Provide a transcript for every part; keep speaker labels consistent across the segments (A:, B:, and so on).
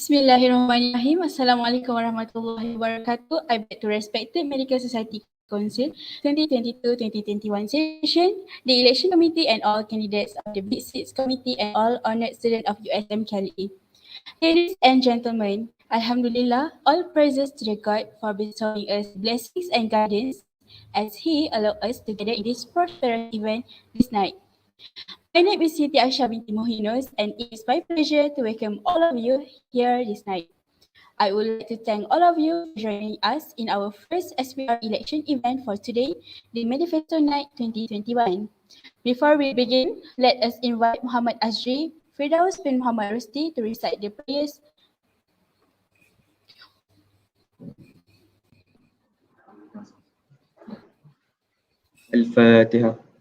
A: Bismillahirrahmanirrahim. Assalamualaikum warahmatullahi wabarakatuh. I beg to respected Medical Society Council 2022-2021 session, the election committee and all candidates of the Big Seats Committee and all honored students of USM Kelly. Ladies and gentlemen, Alhamdulillah, all praises to the God for bestowing us blessings and guidance as He allowed us to gather in this prosperous event this night. My name is Siti Asha binti Mohinos and it is my pleasure to welcome all of you here this night. I would like to thank all of you for joining us in our first SPR election event for today, the Manifesto Night 2021. Before we begin, let us invite Muhammad Azri, Firdaus bin Muhammad Rusti to recite the prayers.
B: الفاتحة.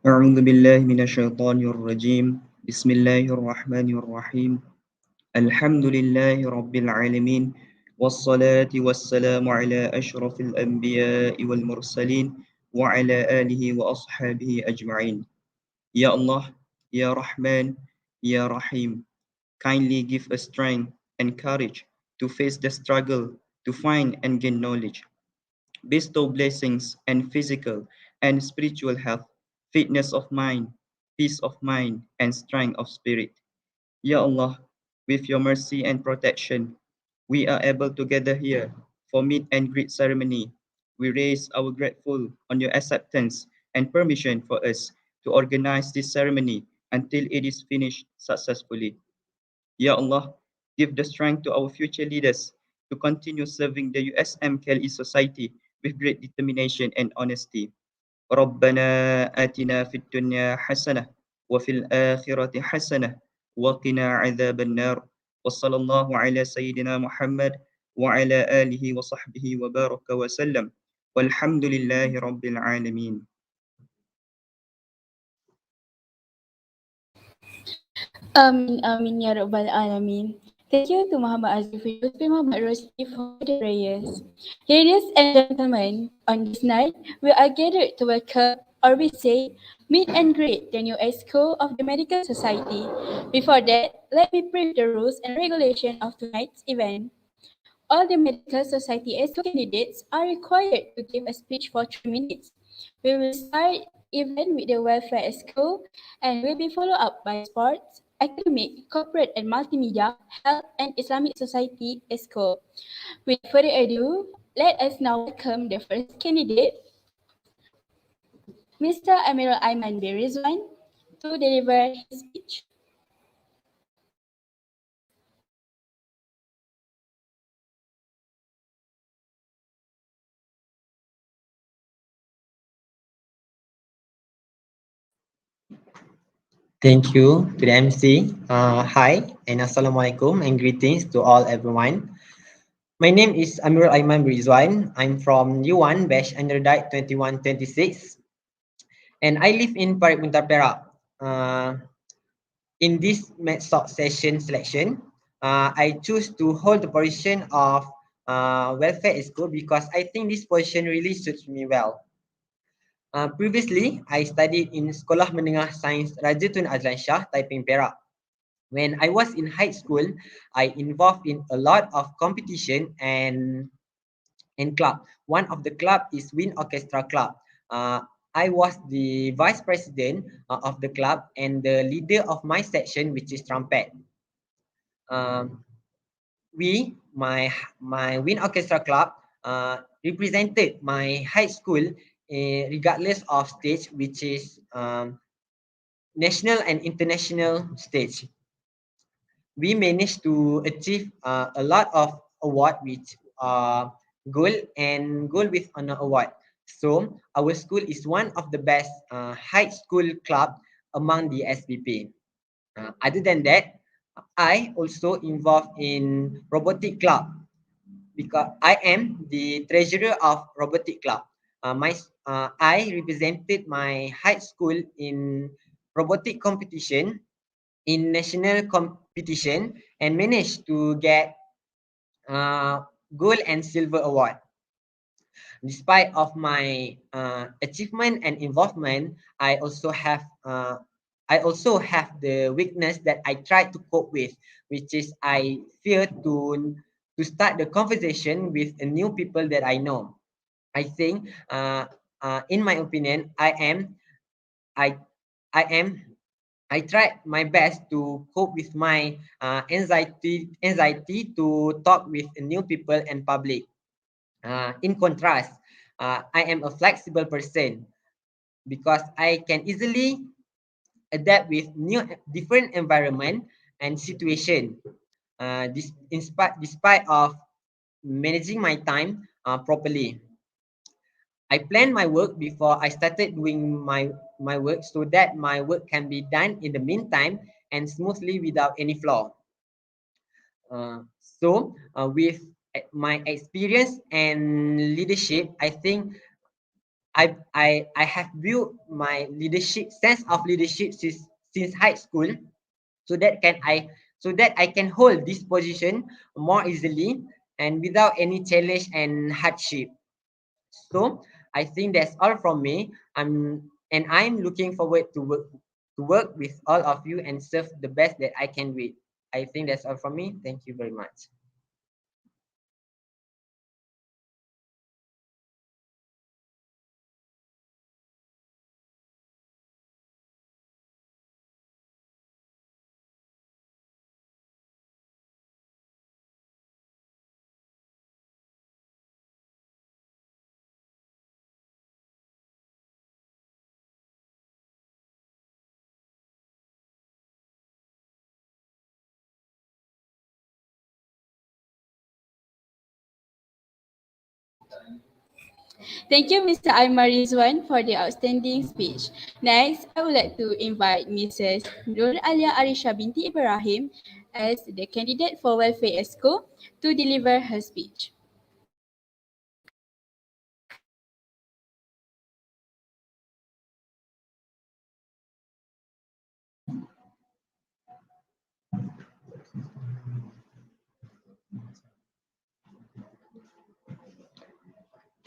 B: أعوذ بالله من الشيطان الرجيم. بسم الله الرحمن الرحيم. الحمد لله رب العالمين والصلاة والسلام على أشرف الأنبياء والمرسلين وعلى آله وأصحابه أجمعين. Ya Allah, Ya Rahman, Ya Rahim, kindly give us strength and courage to face the struggle to find and gain knowledge. Bestow blessings and physical and spiritual health, fitness of mind, peace of mind, and strength of spirit. Ya Allah, with your mercy and protection, we are able to gather here for meet and greet ceremony. We raise our grateful on your acceptance and permission for us to organize this ceremony until it is finished successfully. Ya Allah, give the strength to our future leaders to continue serving the USM KLE Society with great determination and honesty. ربنا آتنا في الدنيا حسنة وفي الآخرة حسنة وقنا عذاب النار وصلى الله على سيدنا محمد وعلى آله وصحبه وبارك وسلم والحمد لله رب العالمين.
A: Amin, amin, ya Rabbal Alamin. Thank you to Muhammad Azri Firdaus bin Muhammad Rosti for the prayers. Ladies and gentlemen, on this night, we are gathered to welcome, or we say, meet and greet the new ESCO of the Medical Society. Before that, let me brief the rules and regulation of tonight's event. All the Medical Society ESCO candidates are required to give a speech for 3 minutes. We will start event with the welfare ESCO and will be followed up by sports, academic, corporate and multimedia, health and Islamic society ESCO. Without further ado, let us now welcome the first candidate, Mr. Amirul Aiman bin Rizwan, to deliver his speech.
C: Thank you to the MC. Hi and Assalamualaikum and greetings to all everyone. My name is Amirul Aiman Rizwan. I'm from U1 batch underdiet 2126 and I live in Parit Muntar Perak. In this Medsoc session selection, I choose to hold the position of welfare school because I think this position really suits me well. Previously, I studied in Sekolah Menengah Sains Raja Tun Azlan Shah, Taiping, Perak. When I was in high school, I involved in a lot of competition and club. One of the club is Wind Orchestra Club. I was the vice president of the club and the leader of my section, which is trumpet. My Wind Orchestra Club represented my high school regardless of stage, which is national and international stage. We managed to achieve a lot of award, which gold with honor award. So our school is one of the best high school club among the SPP. Other than that, I also involved in robotic club because I am the treasurer of robotic club. I represented my high school in robotic competition, in national competition, and managed to get gold and silver award. Despite of my achievement and involvement, I also have the weakness that I try to cope with, which is I fear to start the conversation with new people that I know. I think, in my opinion, I I am I tried my best to cope with my anxiety to talk with new people and public. In contrast, I am a flexible person because I can easily adapt with new different environment and situation. Despite of managing my time properly. I plan my work before I started doing my work so that my work can be done in the meantime and smoothly without any flaw. With my experience and leadership, I think I have built my leadership sense of leadership since high school, so that I can hold this position more easily and without any challenge and hardship. So I think that's all from me. I'm looking forward to work with all of you and serve the best that I can with. I think that's all from me. Thank you very much.
A: Thank you, Mr. Aymar Rizwan, for the outstanding speech. Next, I would like to invite Mrs. Nur Alia Arisha binti Ibrahim as the candidate for Welfare ESCO to deliver her speech.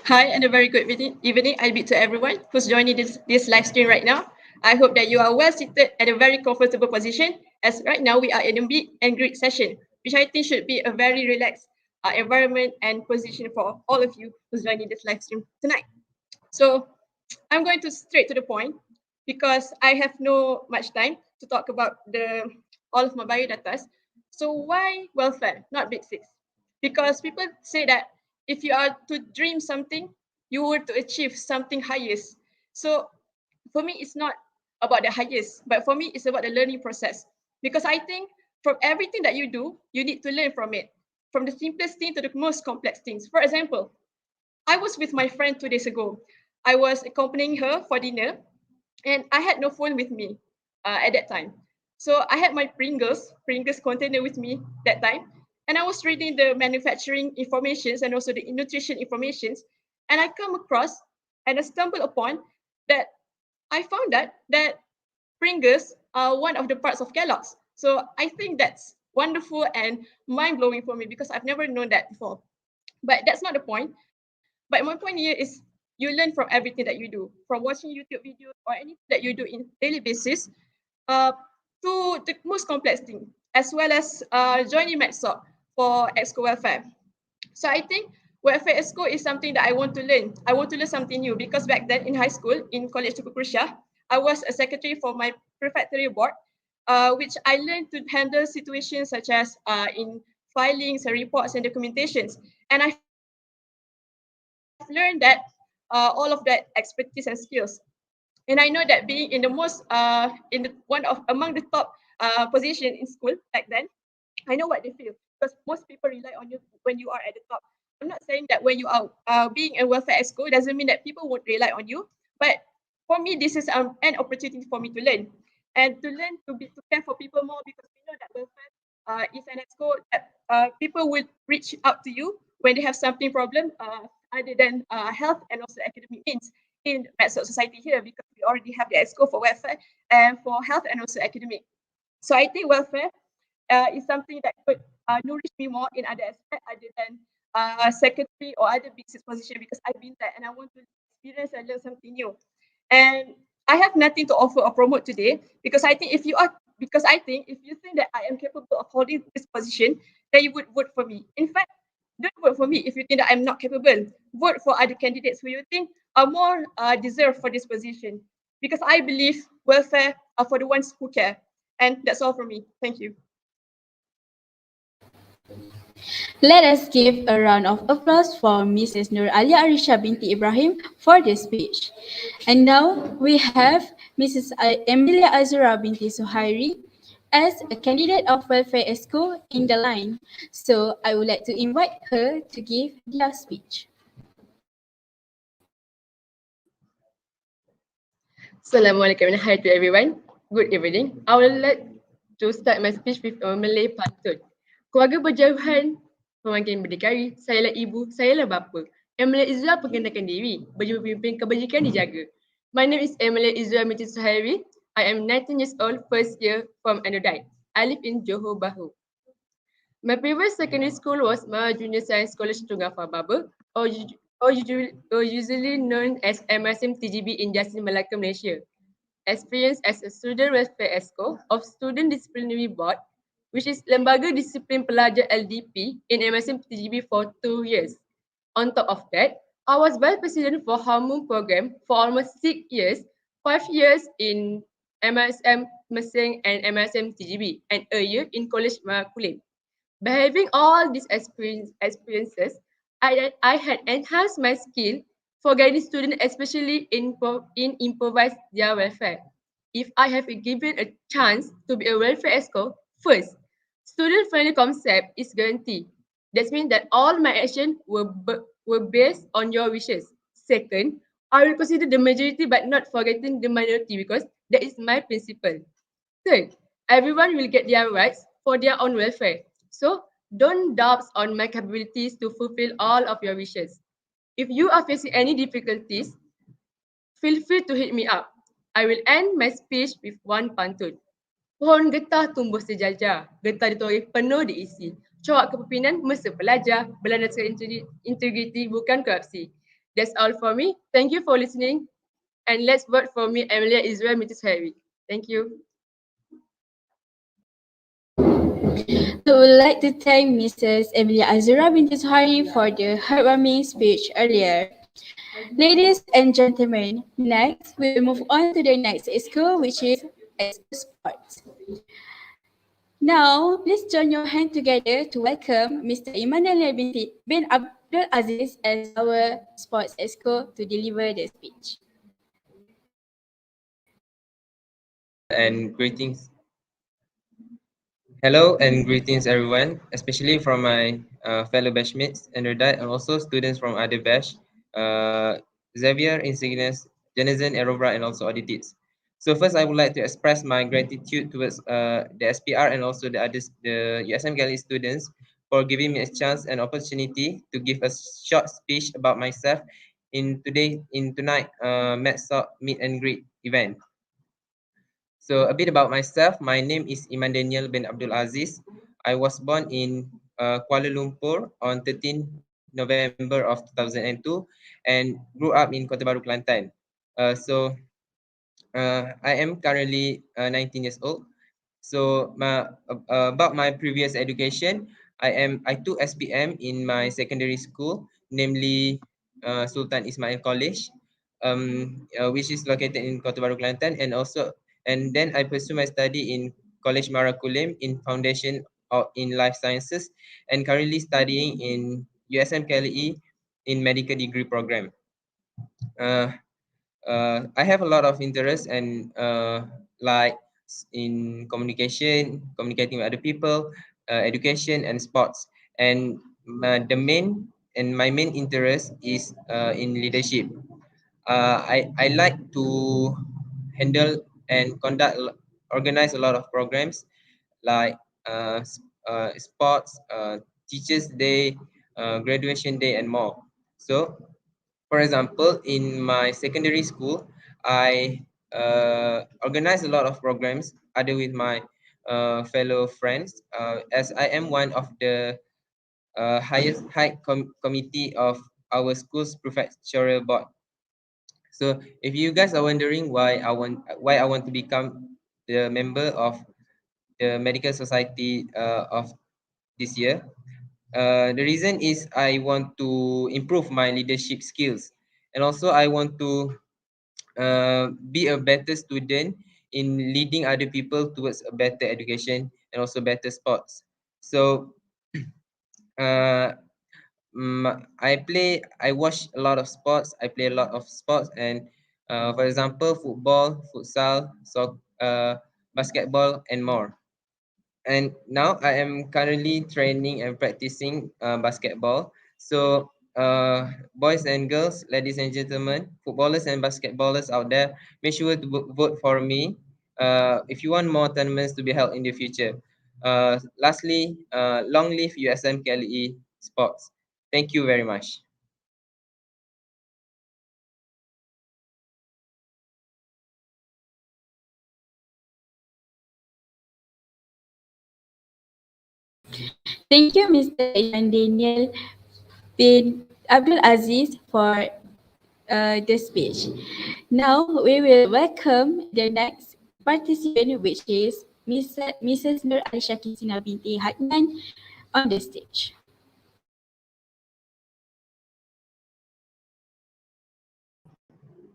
D: Hi, and a very good evening. I bid to everyone who's joining this live stream right now. I hope that you are well seated at a very comfortable position, as right now we are in a meet and greet session, which I think should be a very relaxed environment and position for all of you who's joining this live stream tonight. So I'm going to straight to the point because I have no much time to talk about the all of my biodatas. So why welfare, not big six? Because people say that if you are to dream something, you were to achieve something highest. So for me, it's not about the highest, but for me, it's about the learning process. Because I think from everything that you do, you need to learn from it, from the simplest thing to the most complex things. For example, I was with my friend 2 days ago. I was accompanying her for dinner, and I had no phone with me at that time. So I had my Pringles container with me that time, and I was reading the manufacturing informations and also the nutrition informations, and I come across and I stumbled upon that I found that Pringles are one of the parts of Kellogg's. So I think that's wonderful and mind blowing for me because I've never known that before. But that's not the point. But my point here is you learn from everything that you do, from watching YouTube videos or anything that you do in daily basis, uh, to the most complex thing, as well as joining Medsoc for Exco Welfare. So I think Welfare Exco is something that I want to learn. I want to learn something new because back then in high school, in College Tuku Krusha, I was a secretary for my prefectory board, which I learned to handle situations such as in filings and reports and documentations. And I've learned that all of that expertise and skills. And I know that being in the most in the one of among the top position in school back then, I know what they feel because most people rely on you when you are at the top. I'm not saying that when you are being a welfare exco doesn't mean that people won't rely on you, but for me this is an opportunity for me to learn and to learn to care for people more because we know that welfare is an exco that people will reach out to you when they have something problem other than health and also academic needs in Medsoc society here because we already have the exco for welfare and for health and also academic. So I think welfare is something that could nourish me more in other aspect other than secretary or other big six position, because I've been there and I want to experience and learn something new. And I have nothing to offer or promote today, because I think if you think that I am capable of holding this position, then you would vote for me. In fact, don't vote for me if you think that I'm not capable. Vote for other candidates who you think are more deserved for this position. Because I believe welfare are for the ones who care. And that's all from me. Thank you.
A: Let us give a round of applause for Mrs. Nur Alia Arisha binti Ibrahim for the speech. And now we have Mrs. Emilia Azura binti Suhairi as a candidate of Welfare ESCO in the line. So I would like to invite her to give their speech.
D: Assalamualaikum and hi to everyone. Good evening. I would like to start my speech with a Malay pantun. Keluarga berjauhan, pemangkin berdikari, sayalah ibu, sayalah bapa. Emilia Izra perkenalkan diri, baju pemimpin kebajikan dijaga. My name is Emilia Izra binti Suhairi. I am 19 years old, first year from Anodite. I live in Johor Bahru. My previous secondary school was my Junior Science College Tunggafar Baba, or usually known as MSM TGB in Jasin, Malacca, Malaysia. Experience as a student welfare ESCO of Student Disciplinary Board, which is Lembaga Disiplin Pelajar LDP in MSM TGB for 2 years. On top of that, I was vice president for Harmon program for almost 6 years, 5 years in MSM Meseng and MSM TGB, and a year in College Marakulim. By having all these experiences, I had enhanced my skill for guiding students, especially in improvised their welfare. If I have been given a chance to be a welfare ESCO, first, student-friendly concept is guaranteed. That means that all my actions were based on your wishes. Second, I will consider the majority but not forgetting the minority, because that is my principle. Third, everyone will get their rights for their own welfare. So don't doubt on my capabilities to fulfill all of your wishes. If you are facing any difficulties, feel free to hit me up. I will end my speech with one pantun. Pohon getah tumbuh sejajar, getah dituai penuh diisi. Corak kepimpinan mesti pelajar, berlandaskan integriti bukan korupsi. That's all for me. Thank you for listening, and let's vote for me, Emilia Israel Mrs. Harry. Thank you.
A: I would like to thank Mrs. Emilia Azura binti Suhari for the heartwarming speech earlier. Ladies and gentlemen, next we will move on to the next school, which is school sports. Now, please join your hand together to welcome Mr. Immanuel bin Abdul Aziz as our sports ESCO to deliver the speech.
E: And greetings. Hello and greetings everyone, especially from my fellow batchmates and also students from other batch, Xavier, Insignis, Denizen, Aerobra, and also Auditits. So first, I would like to express my gratitude towards the SPR and also the USM Galley students for giving me a chance and opportunity to give a short speech about myself in tonight Medsoc meet and greet event. So a bit about myself. My name is Iman Daniel bin Abdul Aziz. I was born in Kuala Lumpur on 13 November of 2002 and grew up in Kota Baru, Kelantan. I am currently 19 years old. So about my previous education, I took SPM in my secondary school, namely Sultan Ismail College, which is located in Kota Baru, Kelantan, and then I pursue my study in College Marakulim in Foundation in Life Sciences, and currently studying in USM KLE in Medical Degree Program. I have a lot of interest and like in communicating with other people, education and sports. And my main interest is in leadership. I like to handle and organize a lot of programs like sports, Teachers Day, Graduation Day, and more. So for example, in my secondary school, I organize a lot of programs other with my fellow friends, as I am one of the highest committee of our school's prefectural board. So if you guys are wondering why I want to become the member of the medical society of this year, the reason is I want to improve my leadership skills, and also I want to be a better student in leading other people towards a better education and also better sports. So uh, I watch a lot of sports. I play a lot of sports, and for example, football, futsal, basketball, and more. And now I am currently training and practicing basketball. So, boys and girls, ladies and gentlemen, footballers and basketballers out there, make sure to vote for me if you want more tournaments to be held in the future. Lastly, long live USM KLE Sports. Thank you very much.
A: Thank you, Mr. Iman Daniel bin Abdul Aziz, for the speech. Now we will welcome the next participant, which is Mrs. Nur Alisha Kisina binti Hadnan, on the stage.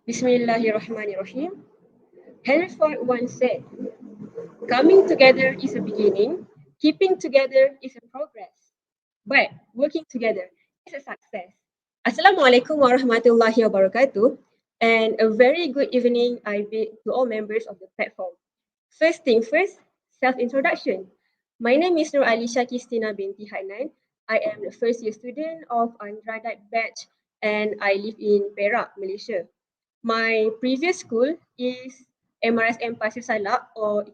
D: Bismillahirrahmanirrahim. Henry Ford once said, coming together is a beginning, keeping together is a progress, but working together is a success. Assalamualaikum warahmatullahi wabarakatuh, and a very good evening I bid to all members of the platform. First thing first, self-introduction. My name is Nur Alisha Kistina binti Hanan. I am the first year student of undergraduate batch and I live in Perak, Malaysia. My previous school is MRSM Pasir Salak, or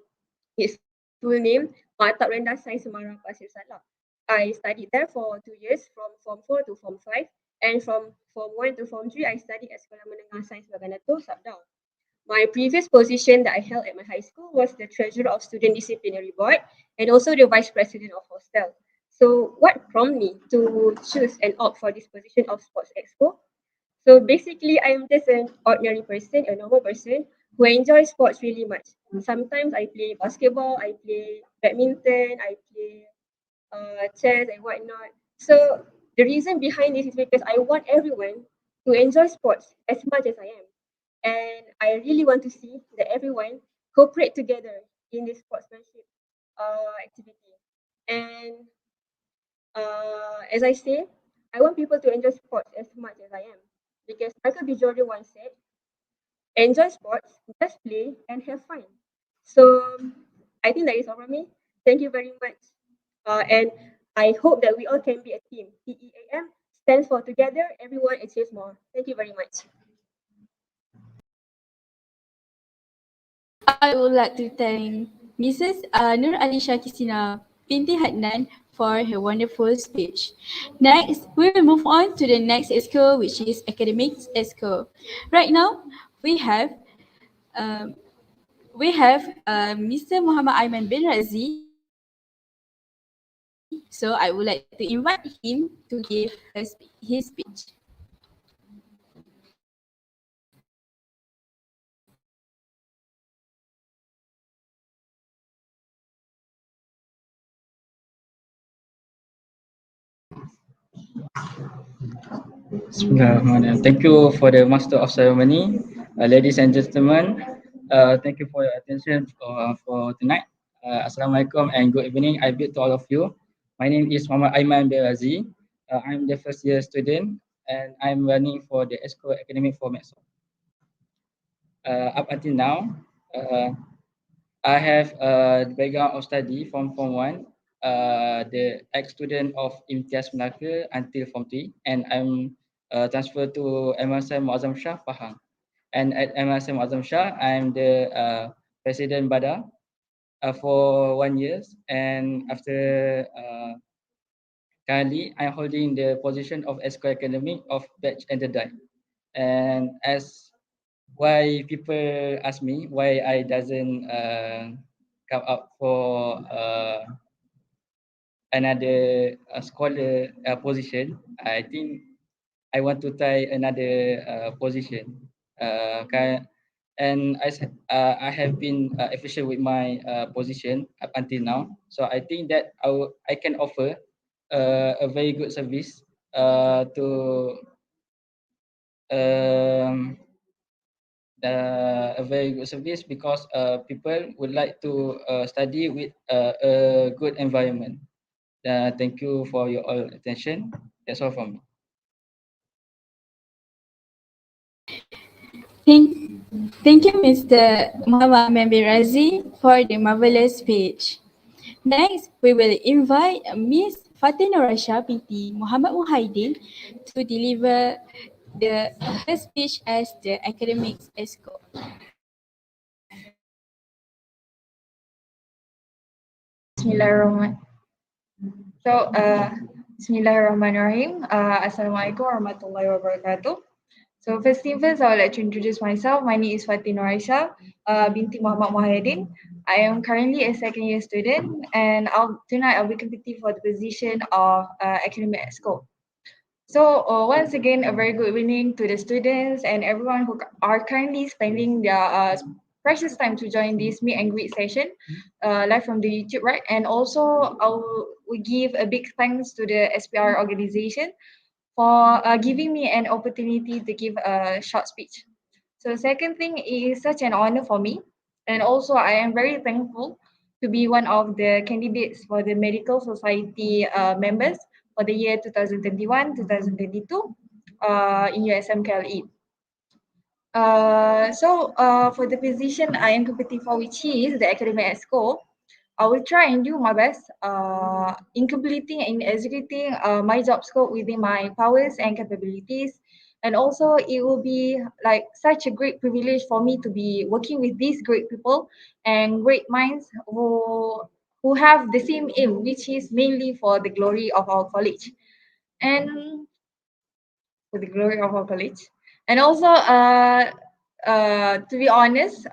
D: its full name, Matap Rendah Sains Semarang Pasir Salak. I studied there for 2 years, from Form 4 to Form 5, and from Form 1 to Form 3, I studied at Sekolah Menengah Sains Baganato, Sabdao. My previous position that I held at my high school was the treasurer of Student Disciplinary Board and also the vice president of hostel. So what prompted me to choose and opt for this position of sports expo? So basically, I am just an ordinary person, a normal person who enjoys sports really much. Sometimes I play basketball, I play badminton, I play chess and whatnot. So the reason behind this is because I want everyone to enjoy sports as much as I am. And I really want to see that everyone cooperate together in this sportsmanship activity. And as I say, I want people to enjoy sports as much as I am. Because Michael B. Jordan once said, enjoy sports, just play and have fun. So I think that is all from me. Thank you very much. And I hope that we all can be a team. TEAM stands for together, everyone achieves more. Thank you very much.
A: I would like to thank Mrs. Nur Alisha Kisina binti Hadnan for her wonderful speech. Next, we will move on to the next ESCO, which is Academics ESCO. Right now, we have um, Mr. Muhammad Aiman bin Razi. So I would like to invite him to give his speech.
F: Bismillahirrahmanirrahim. Thank you for the master of ceremony, ladies and gentlemen. Thank you for your attention for tonight. Assalamualaikum and good evening. I bid to all of you. My name is Muhammad Aiman Berazi. I'm the first year student and I'm running for the ESCO Academic for Medsoc. Up until now, I have the background of study from Form 1, the ex-student of Imtiaz Melaka until Form 3, and I'm transferred to MRSM Muazzam Shah, Pahang. And at MRSM Muazzam Shah, I'm the President Bada for 1 year. And after currently, I'm holding the position of ESCO Academic of Batch Undergrad. And as why people ask me why I doesn't come up for another scholar position, I think I want to try another position. And I have been efficient with my position up until now. So I think that I can offer a very good service to um, a very good service because people would like to study with a good environment. Thank you for your all attention. That's all from me.
A: Thank, thank you, Mr. Muhammad Membi Razi, for the marvelous speech. Next, we will invite Miss Fatina Rasha binti Muhammad Muhaidin to deliver her speech as the academics ESCO.
G: Bismillahirrahmanirrahim. So, Bismillahirrahmanirrahim. Assalamualaikum warahmatullahi wabarakatuh. So first thing first, I would like to introduce myself. My name is Fatina Raisha binti Muhammad Muhammad. I am currently a second year student, and tonight I'll be competing for the position of academic ESCO. So once again, a very good evening to the students and everyone who are currently spending their precious time to join this meet and greet session live from the YouTube, right? And also, we give a big thanks to the SPR organization for giving me an opportunity to give a short speech. So second thing, it is such an honor for me, and also I am very thankful to be one of the candidates for the Medical Society members for the year 2021-2022 in USM KLE. For the position I am competing for, which is the academic ESCO, I will try and do my best in completing and executing my job scope within my powers and capabilities. And also, it will be like such a great privilege for me to be working with these great people and great minds who have the same aim, which is mainly for the glory of our college. And for the glory of our college. And also, to be honest,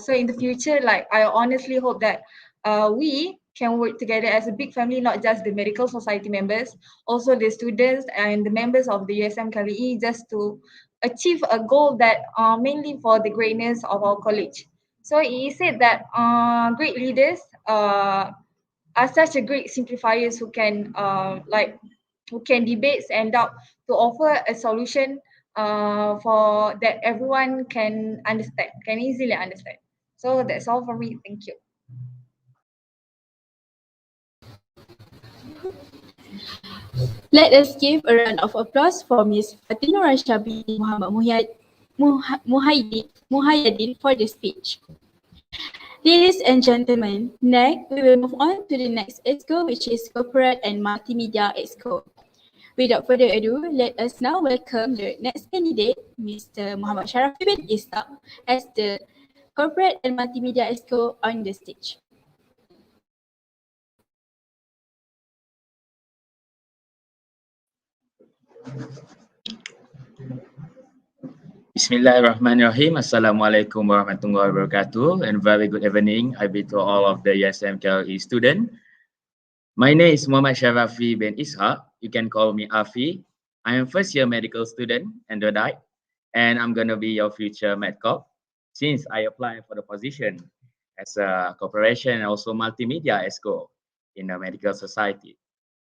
G: so in the future, like I honestly hope that we can work together as a big family, not just the medical society members, also the students and the members of the USM KLE, just to achieve a goal that mainly for the greatness of our college. So he said that great leaders are such a great simplifiers who can debate and out to offer a solution for that everyone can understand, can easily understand. So that's all for me. Thank you.
A: Let us give a round of applause for Miss Fatina Rasha binti Muhammad Muhayyadin for the speech. Ladies and gentlemen, next we will move on to the next ESCO, which is Corporate and Multimedia ESCO. Without further ado, let us now welcome the next candidate, Mr. Muhammad Sharafi bin Ishaq, as the Corporate and Multimedia ESCO on the stage.
H: Bismillahirrahmanirrahim. Assalamualaikum warahmatullahi wabarakatuh, and very good evening. I bid to all of the USM KLE student. My name is Muhammad Sharafi bin Ishaq. You can call me Afi. I am first year medical student, undergrad, and I'm gonna be your future medcop since I applied for the position as a corporation and also multimedia ESCO in the medical society.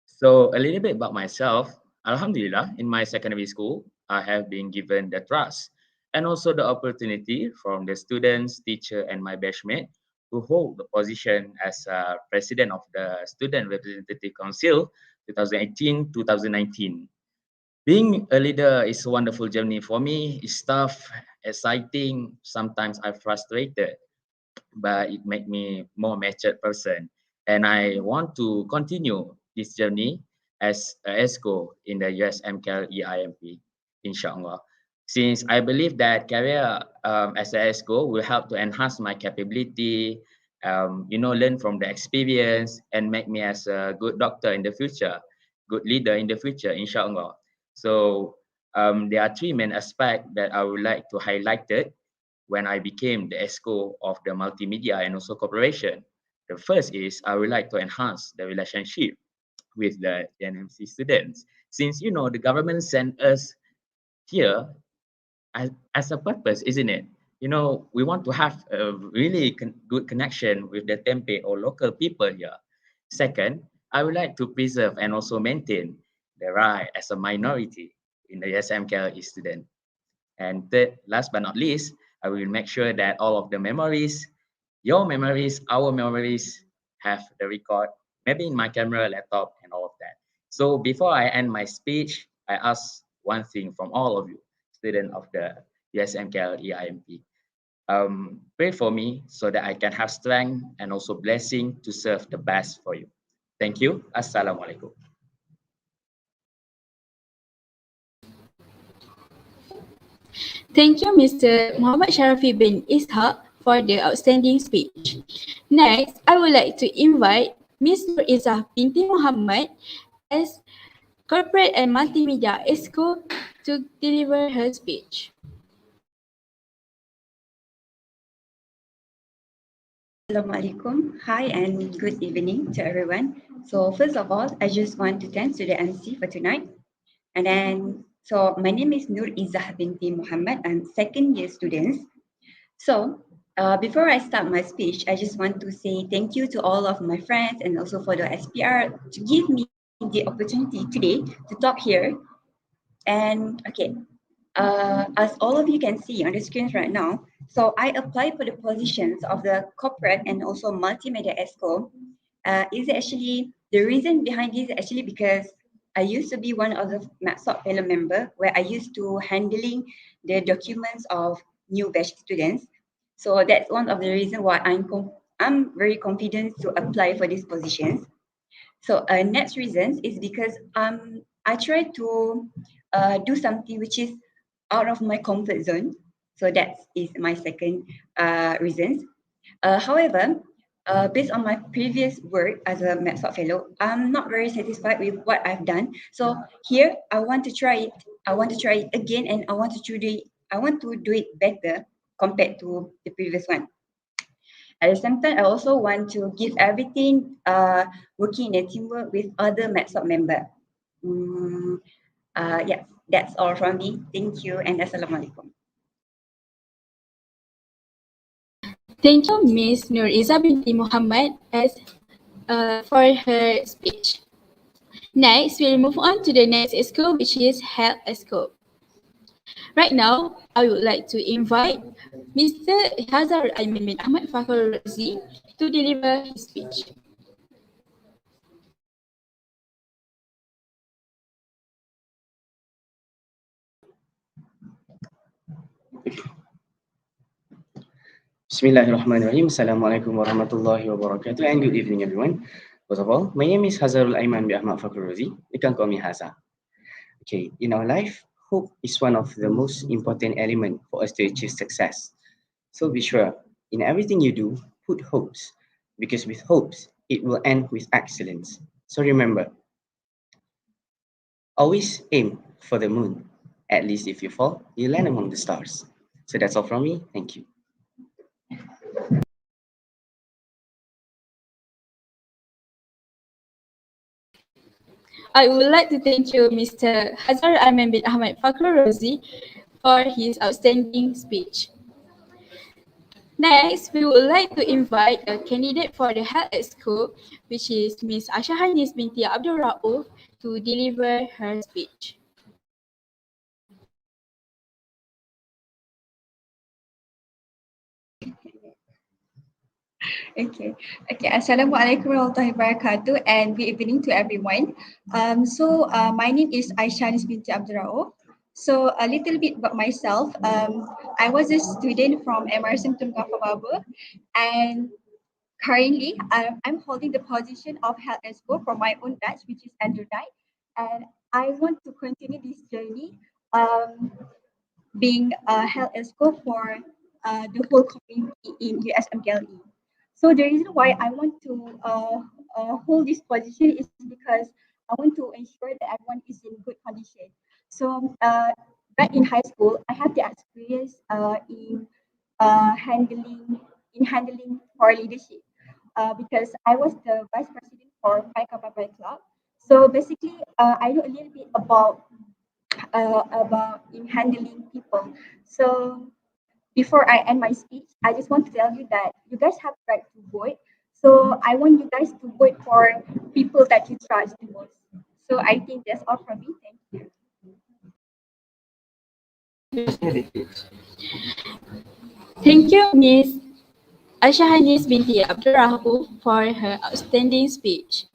H: So a little bit about myself. Alhamdulillah, in my secondary school, I have been given the trust and also the opportunity from the students, teacher, and my batchmate to hold the position as president of the Student Representative Council 2018-2019. Being a leader is a wonderful journey for me. It's tough, exciting. Sometimes I'm frustrated, but it made me more matured person. And I want to continue this journey as a ESCO in the USM KLE IMP, inshallah. Since I believe that career as a ESCO will help to enhance my capability, learn from the experience and make me as a good doctor in the future, good leader in the future, inshallah. So there are three main aspects that I would like to highlight it when I became the ESCO of the multimedia and also corporation. The first is I would like to enhance the relationship with the NMC students. Since you know the government sent us here as a purpose, isn't it? You know, we want to have a really good connection with the Tempe or local people here. Second, I would like to preserve and also maintain the right as a minority in the SMKLE student. And third, last but not least, I will make sure that all of the memories, your memories, our memories, have the record, maybe in my camera, laptop, and all of that. So before I end my speech, I ask one thing from all of you, student of the USMKL EIMP. Pray for me so that I can have strength and also blessing to serve the best for you. Thank you. Assalamualaikum.
A: Thank you, Mr. Muhammad Sharafi bin Ishaq, for the outstanding speech. Next, I would like to invite Ms. Nur Izzah binti Muhammad as Corporate and Multimedia ESCO to deliver her speech.
I: Assalamualaikum. Hi and good evening to everyone. So first of all, I just want to thank to the MC for tonight. And then, so my name is Nur Izzah binti Muhammad. I'm second year student. So before I start my speech, I just want to say thank you to all of my friends and also for the SPR to give me the opportunity today to talk here. And okay, as all of you can see on the screens right now, so I applied for the positions of the corporate and also multimedia ESCO. Is actually the reason behind this actually because I used to be one of the Medsoc fellow member where I used to handling the documents of new batch students. So that's one of the reasons why I'm very confident to apply for these positions. So next reasons is because I try to do something which is out of my comfort zone. So that is my second reasons. However, based on my previous work as a Medsoc fellow, I'm not very satisfied with what I've done. So here I want to try it. I want to try it again, and I want to do it better compared to the previous one. At the same time, I also want to give everything working in a teamwork with other Medsoc member. Yes, that's all from me. Thank you and Assalamualaikum.
A: Thank you, Ms. Nur Izzah binti Muhammad for her speech. Next, we'll move on to the next ESCO, which is Health ESCO. Right now, I would like to invite Mr. Hazar Aiman bin Ahmad Fakhrul Razi to deliver his speech.
J: Bismillahirrahmanirrahim. Assalamualaikum warahmatullahi wabarakatuh and good evening everyone. First of all, my name is Hazarul Aiman bin Ahmad Fakhrul Razi. You can call me Haza. Okay, in our life, hope is one of the most important element for us to achieve success. So be sure, in everything you do, put hopes, because with hopes, it will end with excellence. So remember, always aim for the moon. At least if you fall, you land among the stars. So that's all from me. Thank you.
A: I would like to thank you, Mr. Hazar Aiman bin Ahmad Fakhrul Razi, for his outstanding speech. Next, we would like to invite a candidate for the Health ESCO, which is Ms. Asha Hanis binti Abdul Rauf, to deliver her speech.
G: Okay. Assalamualaikum warahmatullahi wabarakatuh and good evening to everyone. My name is Aisha Hanis binti Abdul Rauf. So a little bit about myself. I was a student from MRSM Tunggal Pababa, and currently I'm holding the position of Health ESCO for my own batch, which is undergrad, and I want to continue this journey being a Health ESCO for the whole community in USMKLE. So the reason why I want to hold this position is because I want to ensure that everyone is in good condition. So back in high school, I have the experience in handling poor leadership.
I: because I was the vice president for Pi Kappa Pi Club. So basically, I know a little bit about in handling people. So before I end my speech, I just want to tell you that you guys have the right to vote. So I want you guys to vote for people that you trust the most. So I think that's all from me. Thank you.
A: Thank you, Miss Ashahanis binti Abdurrahu for her outstanding speech.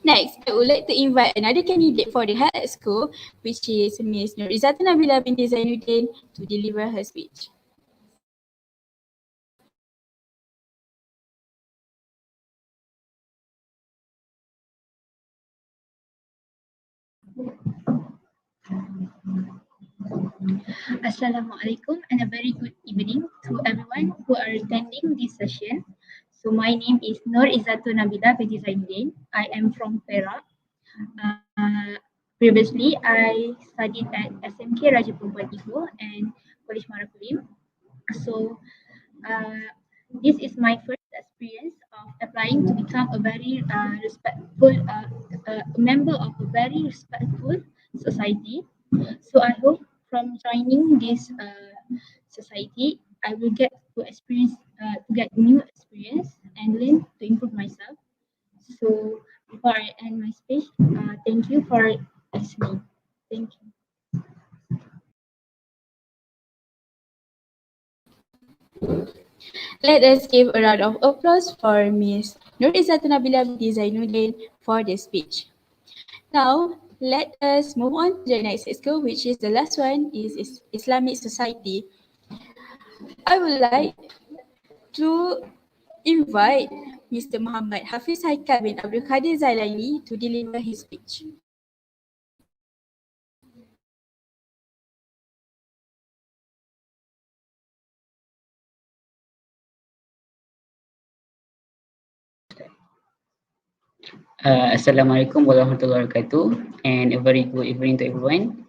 A: Next, I would like to invite another candidate for the head at school, which is Miss Nurizatun Nabila binti Zainuddin, to deliver her speech.
K: Assalamualaikum and a very good evening to everyone who are attending this session. So my name is Nur Izzatun Nabila binti Zainuddin. I am from Perak. Previously, I studied at SMK Raja Perempuan Ipoh and College Marakulim. So this is my first experience of applying to become a very respectful member of a very respectful society. So I hope from joining this society, I will get to experience, to get new experience and learn to improve myself. So before I end my speech, thank you for listening. Thank you.
A: Let us give a round of applause for Miss Nurizatun Nabila binti Zainuddin for the speech. Now, let us move on to the next school, which is the last one, is Islamic Society. I would like to invite Mr. Muhammad Hafiz Haikal bin Abdul Qadir Zailani to deliver his speech.
F: Assalamualaikum warahmatullahi wabarakatuh and a very good evening to everyone.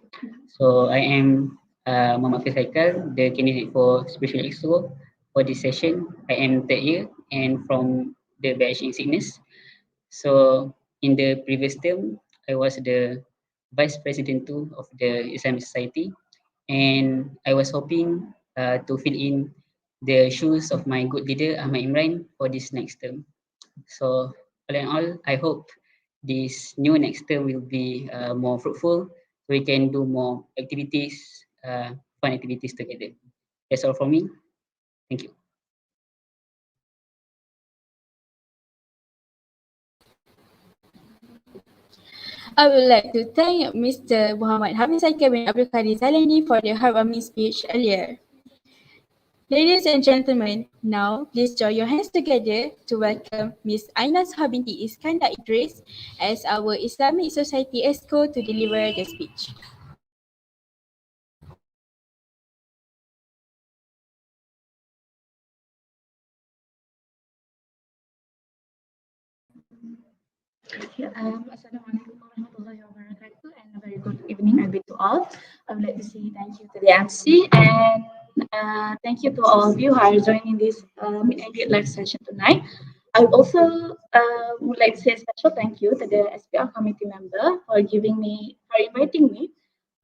F: So I am Muhammad Hafiz Haikal, the candidate for Special EXO for this session. I am third year and from the batch in sickness. So in the previous term, I was the vice president too of the Islamic Society, and I was hoping to fill in the shoes of my good leader Ahmad Imran for this next term. So all in all, I hope this new next term will be more fruitful, so we can do more activities, fun activities together. That's all from me. Thank you.
A: I would like to thank Mr. Muhammad Hafiz Haikal bin Abdul Qadir Zailani for the heartwarming speech earlier. Ladies and gentlemen, now please join your hands together to welcome Ms. Aina Suha binti Iskandar Idris as our Islamic Society ESCO to deliver the speech.
K: Assalamualaikum warahmatullahi wabarakatuh and a very good evening again to all. I would like to say thank you to the MC and thank you to all of you who are joining this meet and greet live session tonight. I also would like to say a special thank you to the SPR committee member for inviting me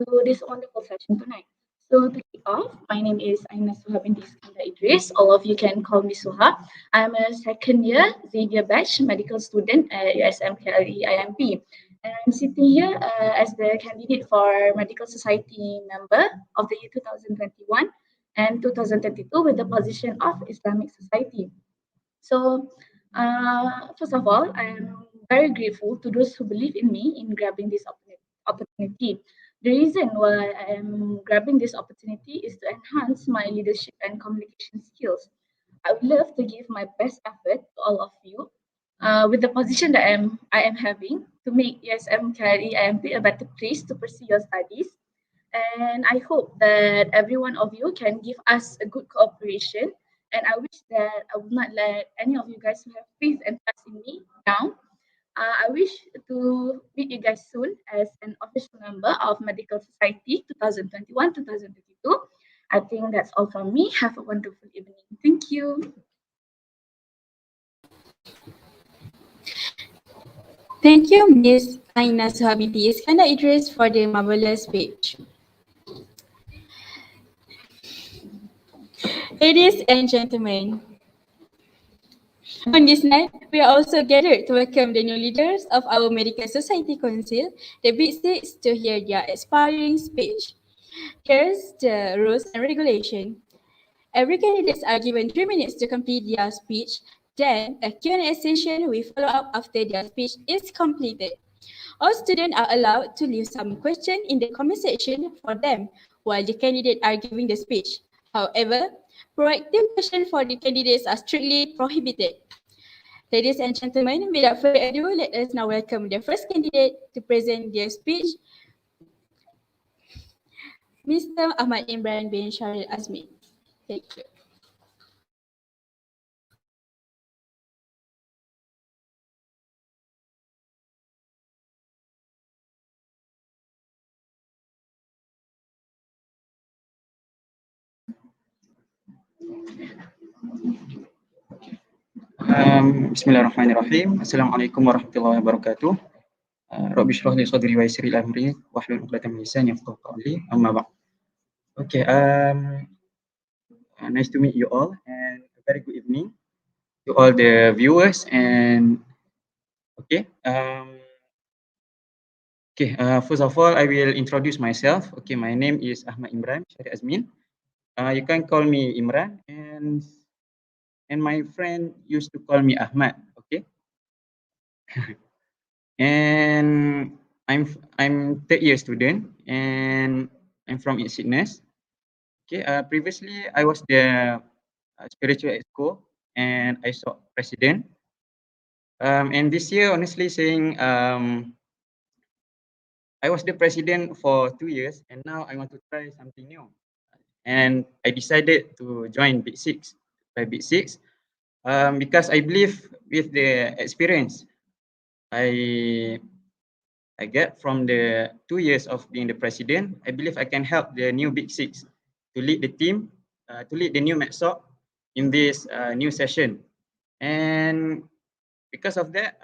K: to this wonderful session tonight. So to kick off, my name is Aina Suha binti Iskandar Idris. All of you can call me Suha. I'm a second year Xavier batch medical student at USM KLE IMP. And I'm sitting here as the candidate for Medical Society member of the year 2021 and 2022 with the position of Islamic Society. So, first of all, I am very grateful to those who believe in me in grabbing this opportunity. The reason why I am grabbing this opportunity is to enhance my leadership and communication skills. I would love to give my best effort to all of you with the position that I am having to make USM Carry IMP a better place to pursue your studies. And I hope that every one of you can give us a good cooperation. And I wish that I would not let any of you guys who have faith and trust in me down. I wish to meet you guys soon as an official member of Medical Society 2021-2022. I think that's all from me. Have a wonderful evening. Thank you.
A: Thank you, Ms. Aina Suhabiti Iskandar Idris, for the marvelous speech. Ladies and gentlemen, on this night, we are also gathered to welcome the new leaders of our Medical Society Council, the Big Six, to hear their inspiring speech. Here's the rules and regulation. Every candidates are given 3 minutes to complete their speech. Then a Q&A session will follow up after their speech is completed. All students are allowed to leave some question in the comment section for them while the candidates are giving the speech. However, proactive questions for the candidates are strictly prohibited. Ladies and gentlemen, without further ado, let us now welcome the first candidate to present their speech, Mr. Ahmad Imran bin Sharil Azmi. Thank you.
L: Bismillahirrahmanirrahim. Assalamualaikum warahmatullahi wabarakatuh. Rabbi shrah li sadri wa yassir li amri wahlul 'uqdatam min lisani yafqahu qawli. Amma ba'd. Okay, nice to meet you all and a very good evening to all the viewers and first of all I will introduce myself. Okay, my name is Ahmad Imran Syarif Azmin. You can call me Imran and my friend used to call me Ahmad. Okay. And I'm third year student and I'm from Sidness. Okay, previously I was the spiritual exco and I saw president. And this year, honestly saying, I was the president for 2 years and now I want to try something new. And I decided to join Big Six, because I believe with the experience I get from the 2 years of being the president, I believe I can help the new Big Six to lead the team, to lead the new Medsoc in this new session. And because of that,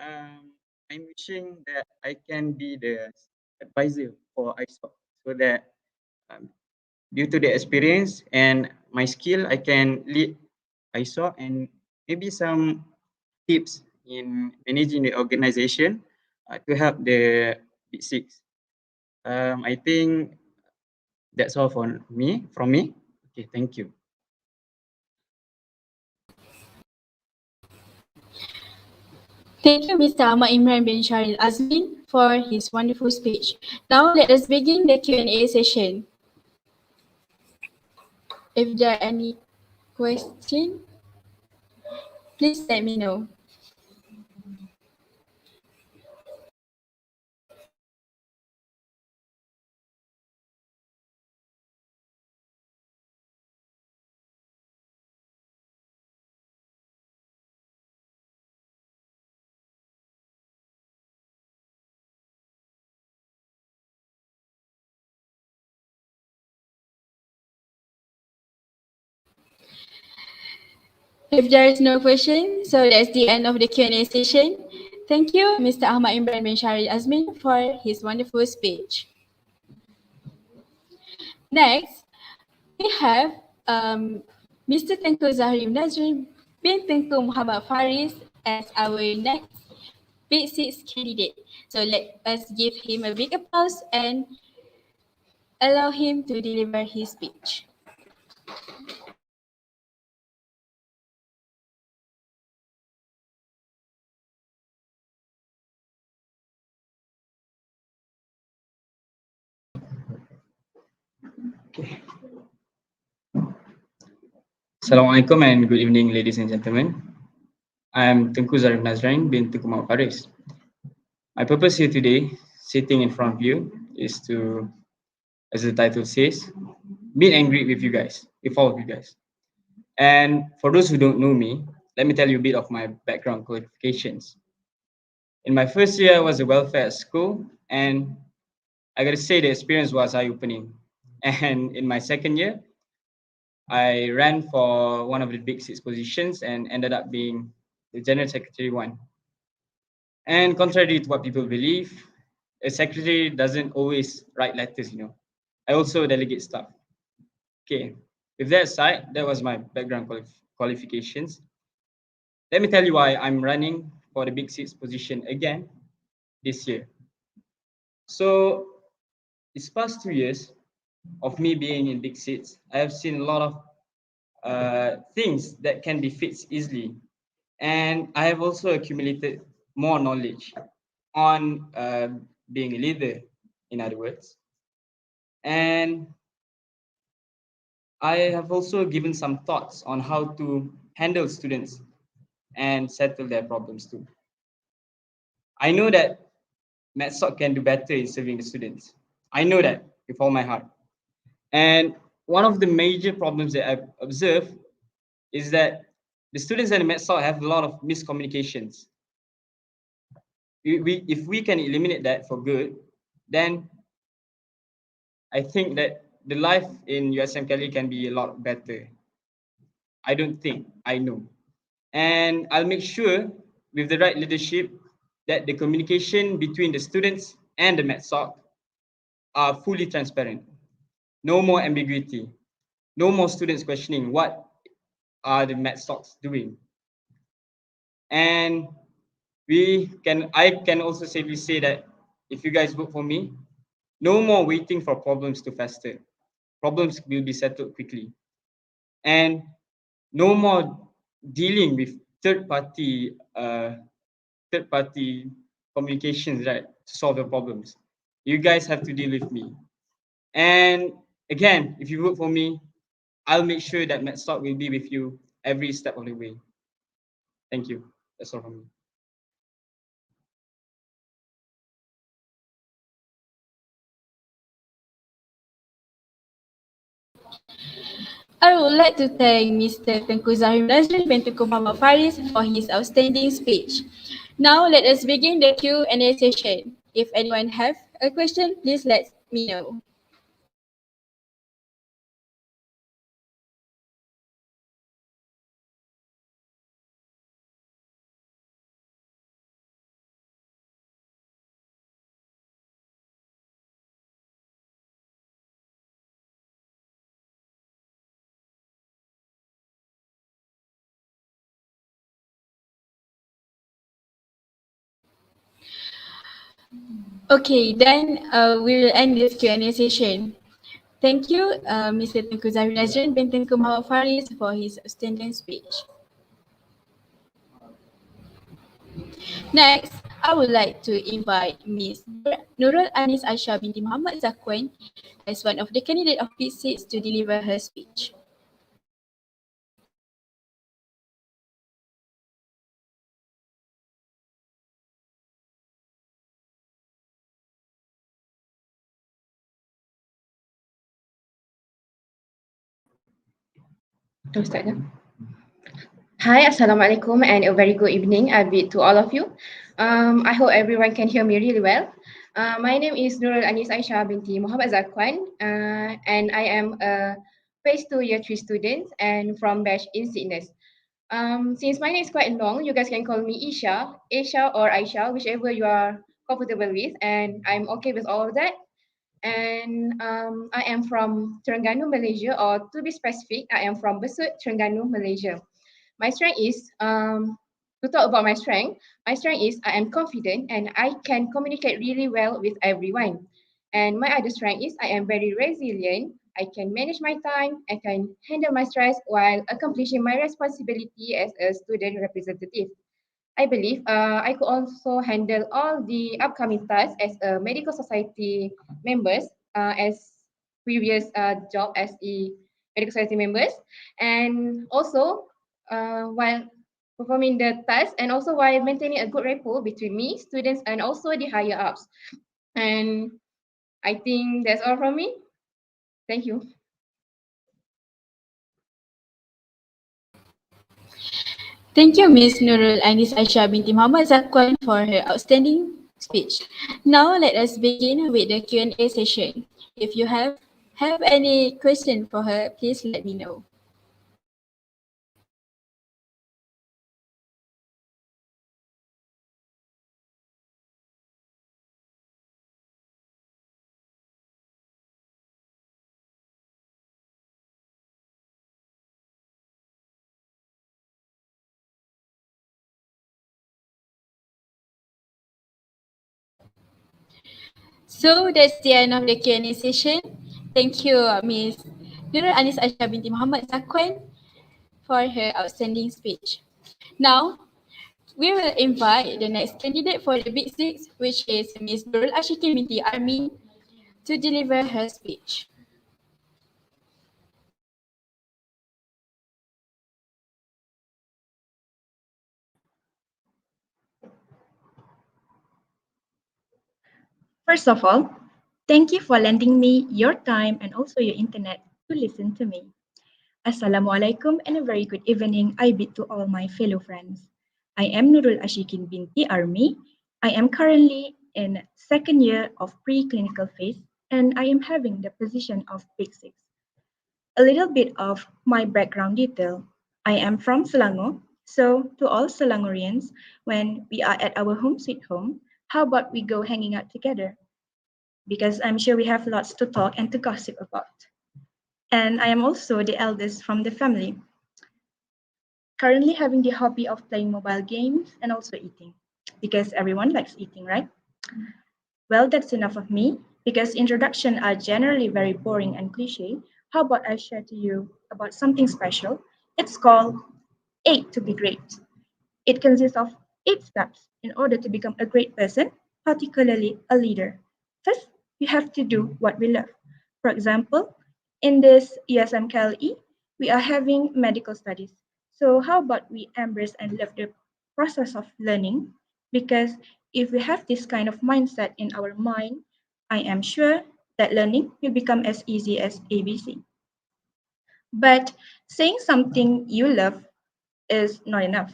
L: I'm wishing that I can be the advisor for ISOC so that due to the experience and my skill, I can lead ISOC and maybe some tips in managing the organization to help the Big Six. I think that's all from me. Okay, thank you.
A: Thank you, Mr. Ahmad Imran bin Sharil Azmin, for his wonderful speech. Now let us begin the Q&A session. If there are any questions, please let me know. If there is no question, so that's the end of the Q&A session. Thank you, Mr. Ahmad Imran bin Sharil Azmin, for his wonderful speech. Next, we have Mr. Tengku Zahrim Nazrin bin Tengku Muhammad Faris as our next Big Six candidate. So let us give him a big applause and allow him to deliver his speech.
F: Assalamualaikum and good evening, ladies and gentlemen. I am Tengku Zarif Nazrain bin Tengku Muhammad Faris. My purpose here today, sitting in front of you, is to, as the title says, meet and greet with you guys, with all of you guys. And for those who don't know me, let me tell you a bit of my background qualifications. In my first year, I was a welfare at school, and I gotta say the experience was eye-opening. And in my second year, I ran for one of the Big Six positions and ended up being
L: the General Secretary one. And contrary to what people believe, a secretary doesn't always write letters, I also delegate stuff. Okay, with that aside, that was my background qualifications. Let me tell you why I'm running for the Big Six position again this year. So, these past 2 years of me being in Big Six, I have seen a lot of things that can be fixed easily. And I have also accumulated more knowledge on being a leader, in other words. And I have also given some thoughts on how to handle students and settle their problems too. I know that Medsoc can do better in serving the students. I know that with all my heart. And one of the major problems that I've observed is that the students in the Medsoc have a lot of miscommunications. If we can eliminate that for good, then I think that the life in USM Cali can be a lot better. I don't think, I know. And I'll make sure with the right leadership that the communication between the students and the Medsoc are fully transparent. No more ambiguity. No more students questioning what are the Medsocs doing. And I can also safely say that if you guys vote for me, no more waiting for problems to fester. Problems will be settled quickly. And no more dealing with third-party communications, right, to solve the problems. You guys have to deal with me. And again, if you vote for me, I'll make sure that Medsoc will be with you every step of the way. Thank you. That's all from me.
A: I would like to thank Mr. Tengku Zahir Nazrin bin Tengku Muhammad Faris for his outstanding speech. Now let us begin the Q&A session. If anyone have a question, please let me know. Okay, then we will end this Q&A session. Thank you, Mr. Tengku Zahir Nazrin bin Tengku Muhammad Faris for his outstanding speech. Next, I would like to invite Ms. Nurul Anis Aisha binti Muhammad Zakwan as one of the candidates of P6 to deliver her speech.
M: Hi, Assalamualaikum and a very good evening to all of you. I hope everyone can hear me really well. My name is Nurul Anis Aisha binti Muhammad Zakwan and I am a phase 2 year 3 student and from batch in Sydney. Since my name is quite long, you guys can call me Isha, Aisha or Aisha, whichever you are comfortable with, and I'm okay with all of that. And I am from Terengganu, Malaysia, or to be specific, I am from Besut, Terengganu, Malaysia. My strength is to talk about my strength is I am confident and I can communicate really well with everyone. And my other strength is I am very resilient. I can manage my time. I can handle my stress while accomplishing my responsibility as a student representative. I believe I could also handle all the upcoming tasks as a medical society members as previous job as a medical society members, and also while performing the task and also while maintaining a good rapport between me, students, and also the higher ups. And I think that's all from me. Thank you.
A: Thank you, Ms. Nurul Anis Aisha binti Muhammad Zakwan for her outstanding speech. Now let us begin with the Q&A session. If you have any question for her, please let me know. So that's the end of the Q&A session. Thank you, Ms. Nurul Anis Aisyah binti Muhammad Zakwan for her outstanding speech. Now, we will invite the next candidate for the Big Six, which is Ms. Nurul Ashikin binti Army, to deliver her speech.
N: First of all, thank you for lending me your time and also your internet to listen to me. Assalamualaikum and a very good evening I bid to all my fellow friends. I am Nurul Ashikin binti Army. I am currently in second year of preclinical phase and I am having the position of Big Six. A little bit of my background detail. I am from Selangor, so to all Selangorians, when we are at our home sweet home, how about we go hanging out together? Because I'm sure we have lots to talk and to gossip about. And I am also the eldest from the family, currently having the hobby of playing mobile games and also eating, because everyone likes eating, right? Well, that's enough of me, because introductions are generally very boring and cliche. How about I share to you about something special? It's called 8 to be great. It consists of 8 steps in order to become a great person, particularly a leader. First, you have to do what we love. For example, in this ESMKLE, we are having medical studies. So how about we embrace and love the process of learning? Because if we have this kind of mindset in our mind, I am sure that learning will become as easy as ABC. But saying something you love is not enough.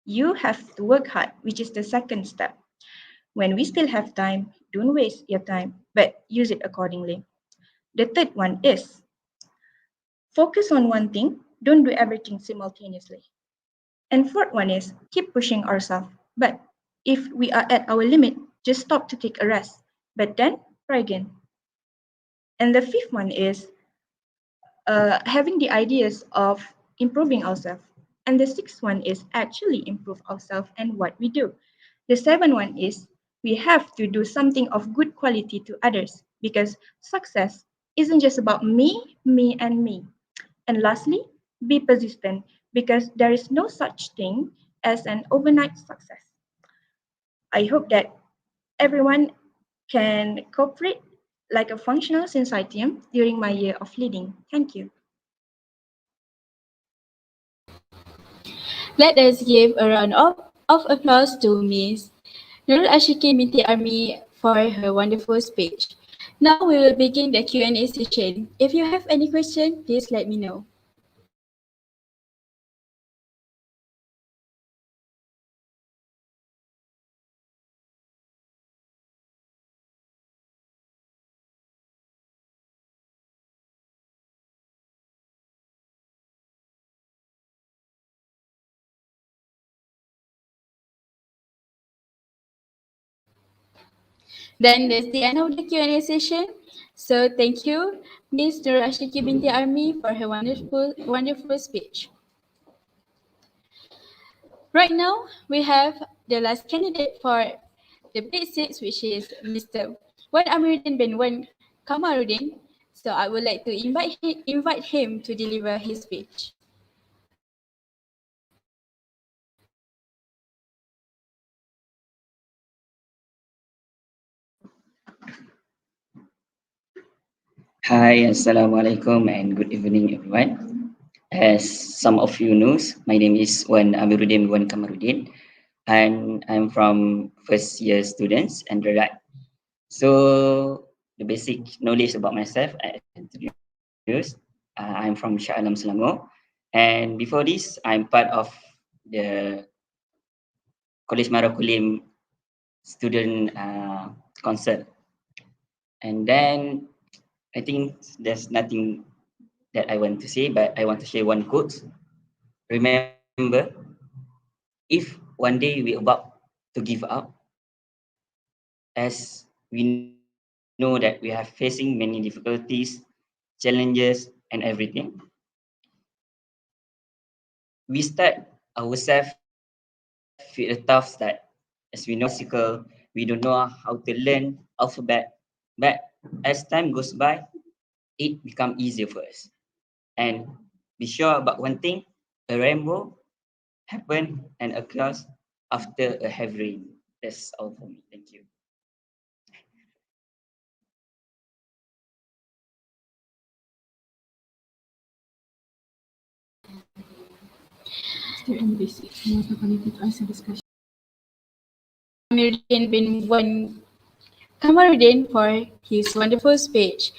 N: You have to work hard, which is the second step. When we still have time, don't waste your time, but use it accordingly. The third one is focus on one thing, don't do everything simultaneously. And fourth one is keep pushing ourselves. But if we are at our limit, just stop to take a rest, but then try again. And the fifth one is having the ideas of improving ourselves. And the sixth one is actually improve ourselves and what we do. The seventh one is we have to do something of good quality to others because success isn't just about me, me, and me. And lastly, be persistent because there is no such thing as an overnight success. I hope that everyone can cooperate like a functional sensitium during my year of leading. Thank you.
A: Let us give a round of applause to Ms. Nurul Ashikin binti Army for her wonderful speech. Now we will begin the Q&A session. If you have any question, please let me know. Then that's the end of the Q&A session. So thank you, Ms. Nurul Ashikin binti Army for her wonderful speech. Right now, we have the last candidate for the Big Six, which is Mr. Wan Amiruddin bin Wan Kamaruddin. So I would like to invite him to deliver his speech.
O: Hi, Assalamualaikum and good evening everyone. As some of you knows, my name is Wan Amiruddin Wan Kamaruddin and I'm from first year students undergrad. So the basic knowledge about myself I introduce. I'm from Shah Alam Selangor and before this I'm part of the College Marakulim student concert. And then I think there's nothing that I want to say, but I want to share one quote. Remember, if one day we're about to give up, as we know that we are facing many difficulties, challenges, and everything, we start ourselves with a tough start. As we know, bicycle We don't know how to learn alphabet, but as time goes by, it become easier for us. And be sure about one thing, a rainbow happen and occurs after a heavy rain. That's all for me. Thank you.
A: Student basic community to answer this question. Kamaruddin bin Wan Kamaruddin for his wonderful speech.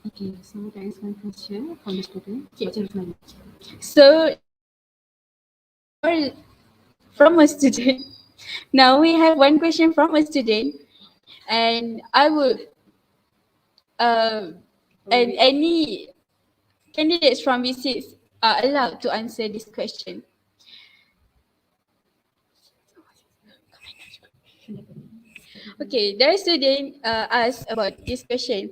A: Okay, so there is one question from the student. So from a student, now we have one question from a student, and I would and any candidates from V6 are allowed to answer this question. Okay, the student asked about this question.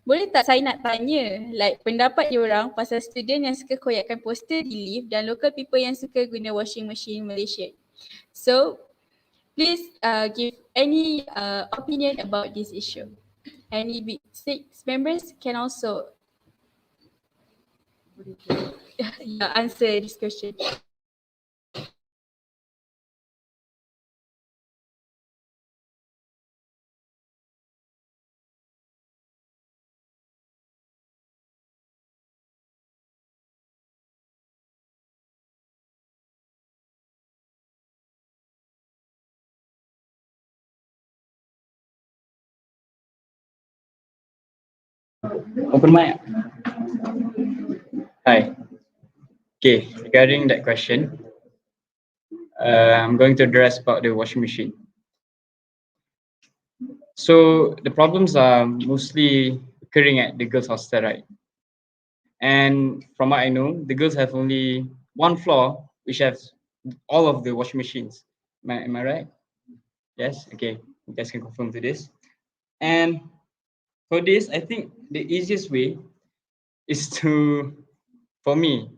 A: Boleh tak saya nak tanya like pendapat diorang pasal student yang suka koyakkan poster di lift dan local people yang suka guna washing machine Malaysia. So, please give any opinion about this issue. Any big six members can also answer this question.
L: Open mic. Hi. Okay, regarding that question, I'm going to address about the washing machine. So the problems are mostly occurring at the girls' hostel, right? And from what I know, the girls have only one floor which has all of the washing machines. Am I right? Yes. Okay, you guys can confirm to this. And for this, I think the easiest way is for me,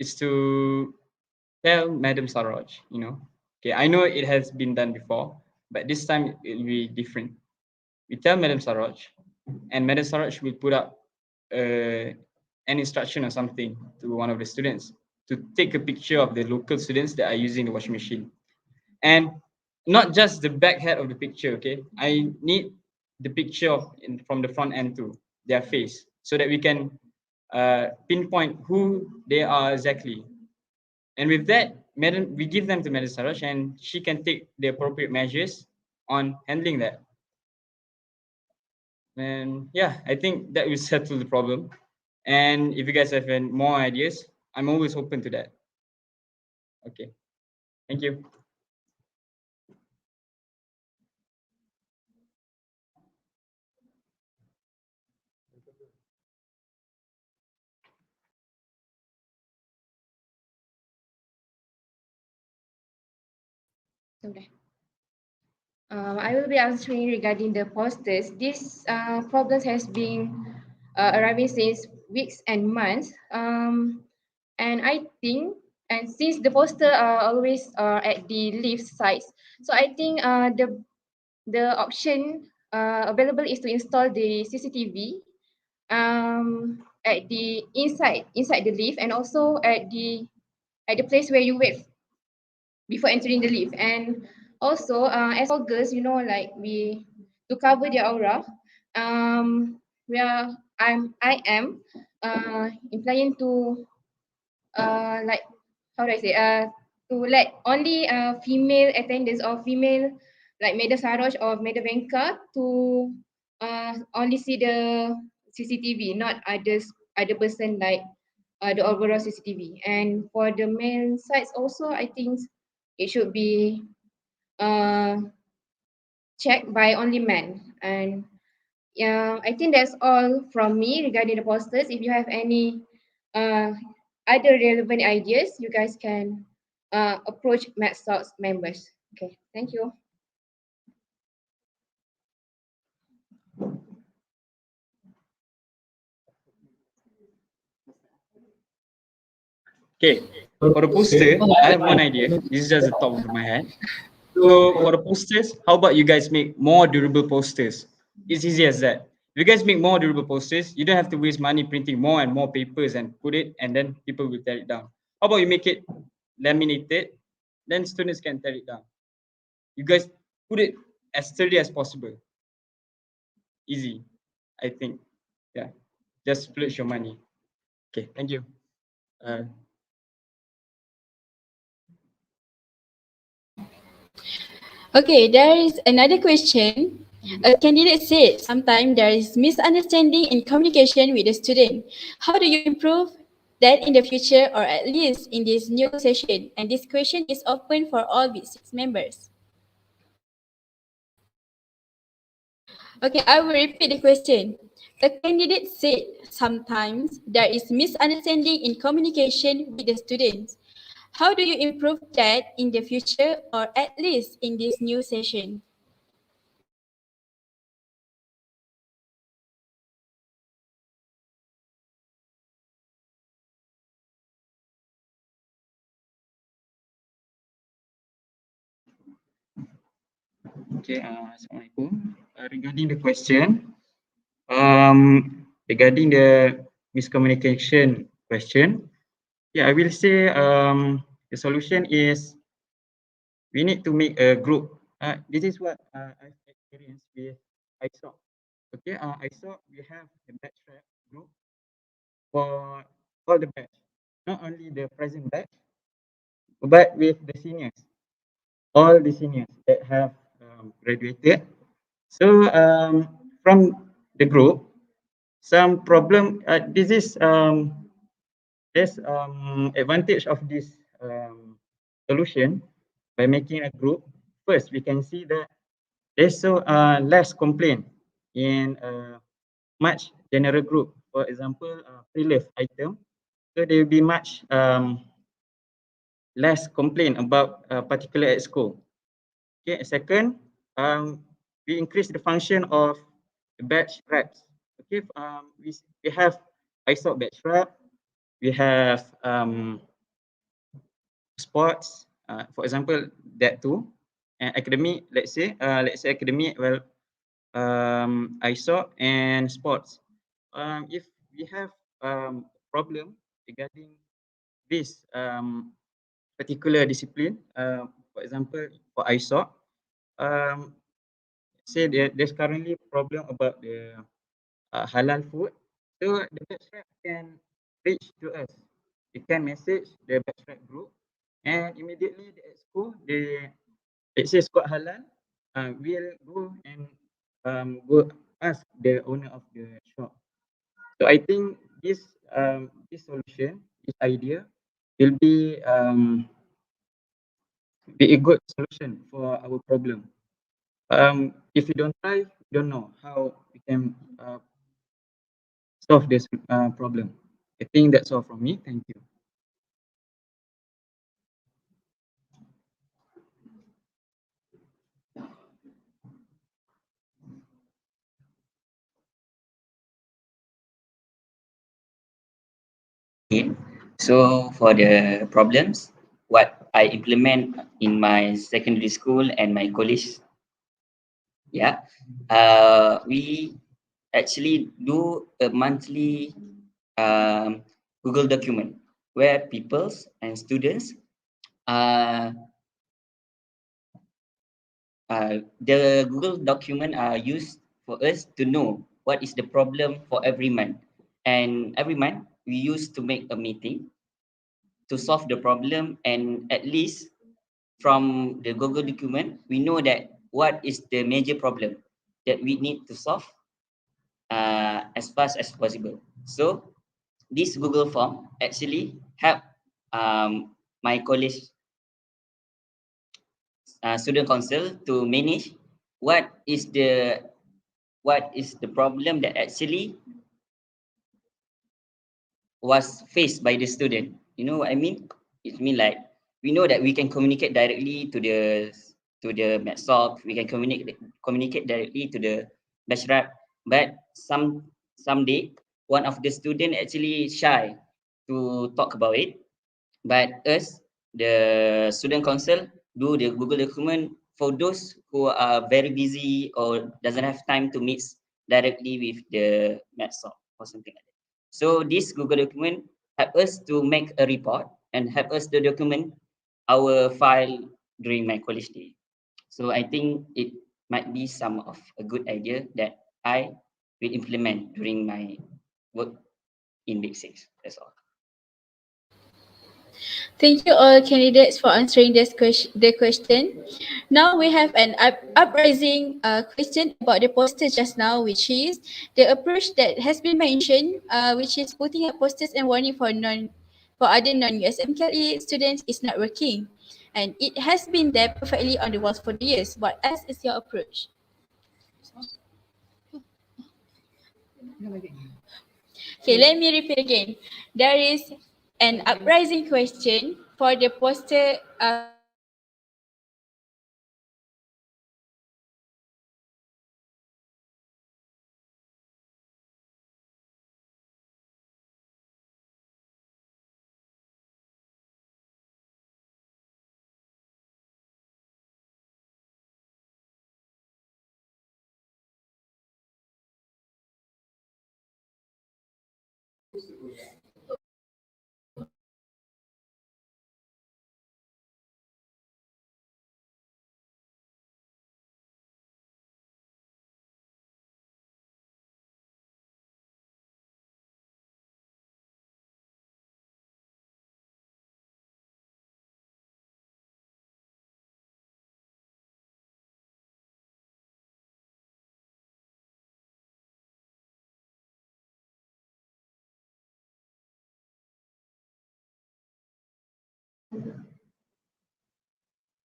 L: is to tell Madam Saroj, okay, I know it has been done before, but this time it will be different. We tell Madam Saroj, and Madam Saroj will put up an instruction or something to one of the students to take a picture of the local students that are using the washing machine. And not just the back head of the picture, okay? I need the picture from the front end to their face so that we can pinpoint who they are exactly. And with that, we give them to Madam Saroj and she can take the appropriate measures on handling that. And yeah, I think that will settle the problem. And if you guys have more ideas, I'm always open to that. Okay, thank you.
M: I will be answering regarding the posters. This problem has been arriving since weeks and months. And I think, and since the poster are always at the lift sites, so I think the option available is to install the CCTV at the inside the lift, and also at the place where you wait before entering the lift. And also as for girls, like we to cover their aura, I am implying to like how do I say to let only female attendants or female like Madam Saroj or Madam Venka to only see the CCTV, not other person like the overall CCTV. And for the male sites also, I think it should be checked by only men. And yeah, I think that's all from me regarding the posters. If you have any other relevant ideas, you guys can approach Medsoc members. Okay, thank you.
L: Okay, For the poster, I have one idea. This is just the top of my head. So for the posters, how about you guys make more durable posters? It's easy as that. If you guys make more durable posters, you don't have to waste money printing more and more papers and put it, and then people will tear it down. How about you make it laminated, then students can tear it down. You guys put it as sturdy as possible. Easy, I think. Yeah, just splurge your money. Okay, thank you.
A: Okay, there is another question. A candidate said sometimes there is misunderstanding in communication with the student. How do you improve that in the future, or at least in this new session? And this question is open for all B6 members. Okay, I will repeat the question. A candidate said sometimes there is misunderstanding in communication with the students. How do you improve that in the future, or at least in this new session?
L: Okay, Assalamualaikum. Regarding the question, regarding the miscommunication question, yeah, I will say the solution is we need to make a group. This is what I've experienced with ISOC. Okay, ISOC, we have the batch rep group for all the batch, not only the present batch, but with the seniors, all the seniors that have graduated. So from the group, some problem. This is there's advantage of this solution by making a group. First, we can see that there's so less complaint in much general group. For example, pre-live item. So there will be much less complaint about particular at school. Okay, second, we increase the function of the batch reps. Okay, we have ISOC batch rep, we have sports, for example, that too, and academic. Let's say academic. Well, ISOC and sports. If we have problem regarding this particular discipline, for example, for ISOC, say there's currently problem about the halal food. So the batch rep can reach to us. They can message the batch rep group, and immediately at school, they let's say squad halal, will go and go ask the owner of the shop. So I think this solution, this idea, will be a good solution for our problem. If you don't try, you don't know how we can solve this problem. I think that's all from me. Thank you.
O: Okay. So for the problems, what I implement in my secondary school and my college, yeah, we actually do a monthly Google document where peoples and students the Google document are used for us to know what is the problem for every month. And every month we used to make a meeting to solve the problem, and at least from the Google document, we know that what is the major problem that we need to solve as fast as possible. So this Google form actually help my college student council to manage what is the problem that actually was faced by the student. You know what I mean? It mean like we know that we can communicate directly to the Medsoc, we can communicate directly to the batch rep, but someday one of the student actually shy to talk about it. But us, the student council, do the Google document for those who are very busy or doesn't have time to meet directly with the Medsoc or something like that. So this Google document help us to make a report and help us to document our file during my college day. So I think it might be some of a good idea that I will implement during my work in Big Six. That's all.
A: Thank you all candidates for answering the question. Now we have an uprising question about the poster just now, which is the approach that has been mentioned, which is putting up posters and warning for other non-USMKLE students is not working, and it has been there perfectly on the walls for years. What else is your approach? Okay, let me repeat again. There is an uprising question for the poster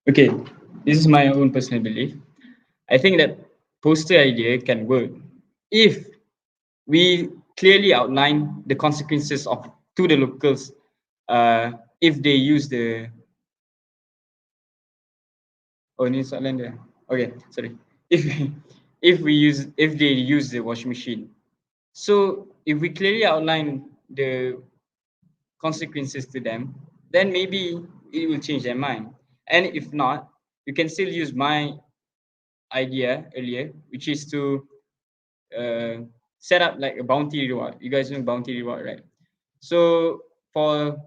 F: Okay, this is my own personal belief. I think that poster idea can work if we clearly outline the consequences of to the locals if they use the ni soalan dia. Okay, sorry. If if they use the washing machine. So if we clearly outline the consequences to them, then maybe it will change their mind. And if not, you can still use my idea earlier, which is to set up like a bounty reward. You guys know bounty reward, right? So for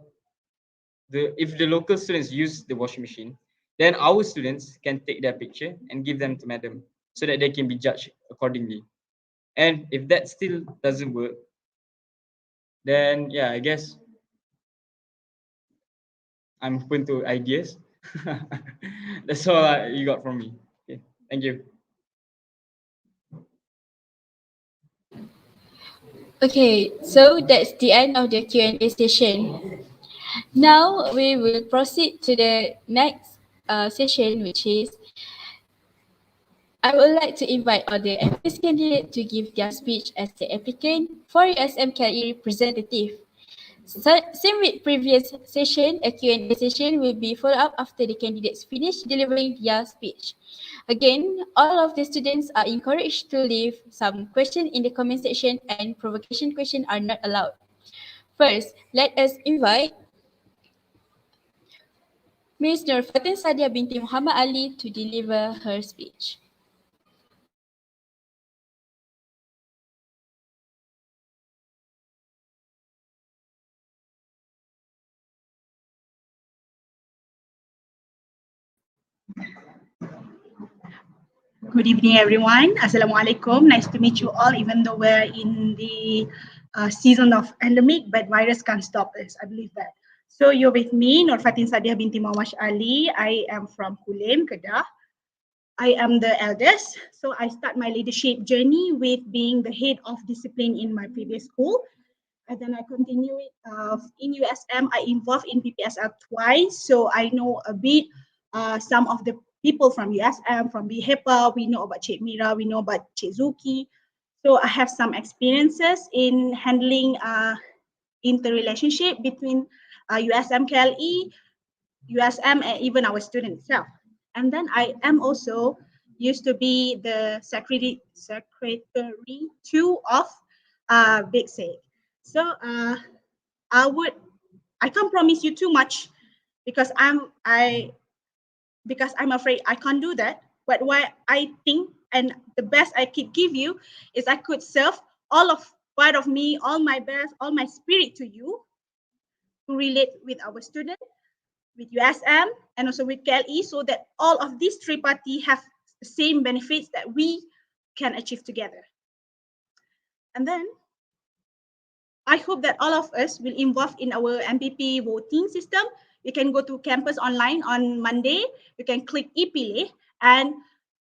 F: if the local students use the washing machine, then our students can take their picture and give them to madam so that they can be judged accordingly. And if that still doesn't work, then yeah, I guess I'm open to ideas. That's all you got from me. Okay, thank you.
A: Okay, so that's the end of the Q&A session. Now we will proceed to the next session, which is I would like to invite all the MPS candidates to give their speech as the applicant for USMKLE representative. So, same with previous session, a Q&A session will be followed up after the candidates finish delivering their speech. Again, all of the students are encouraged to leave some question in the comment section and provocation questions are not allowed. First, let us invite Ms. Nur Fatin Sadia binti Muhammad Ali to deliver her speech.
N: Good evening, everyone. Assalamualaikum. Nice to meet you all, even though we're in the season of pandemic, but virus can't stop us. I believe that. So you're with me, Nur Fatin Sadia binti Muhammad Ali. I am from Kulim, Kedah. I am the eldest. So I start my leadership journey with being the head of discipline in my previous school. And then I continue it in USM. I involved in PPSL twice, so I know a bit some of the people from USM, from BHEPA. We know about Cik Mira, we know about Cik Zuki. So I have some experiences in handling interrelationship between USM KLE, USM, and even our students itself. And then I am also used to be the secretary two of Big Sig. So I can't promise you too much because I'm afraid I can't do that. But what I think and the best I could give you is I could serve all of part of me, all my best, all my spirit to you to relate with our student, with USM, and also with KLE, so that all of these three parties have the same benefits that we can achieve together. And then I hope that all of us will involve in our MPP voting system. You can go to campus online on Monday. You can click e-Pilih and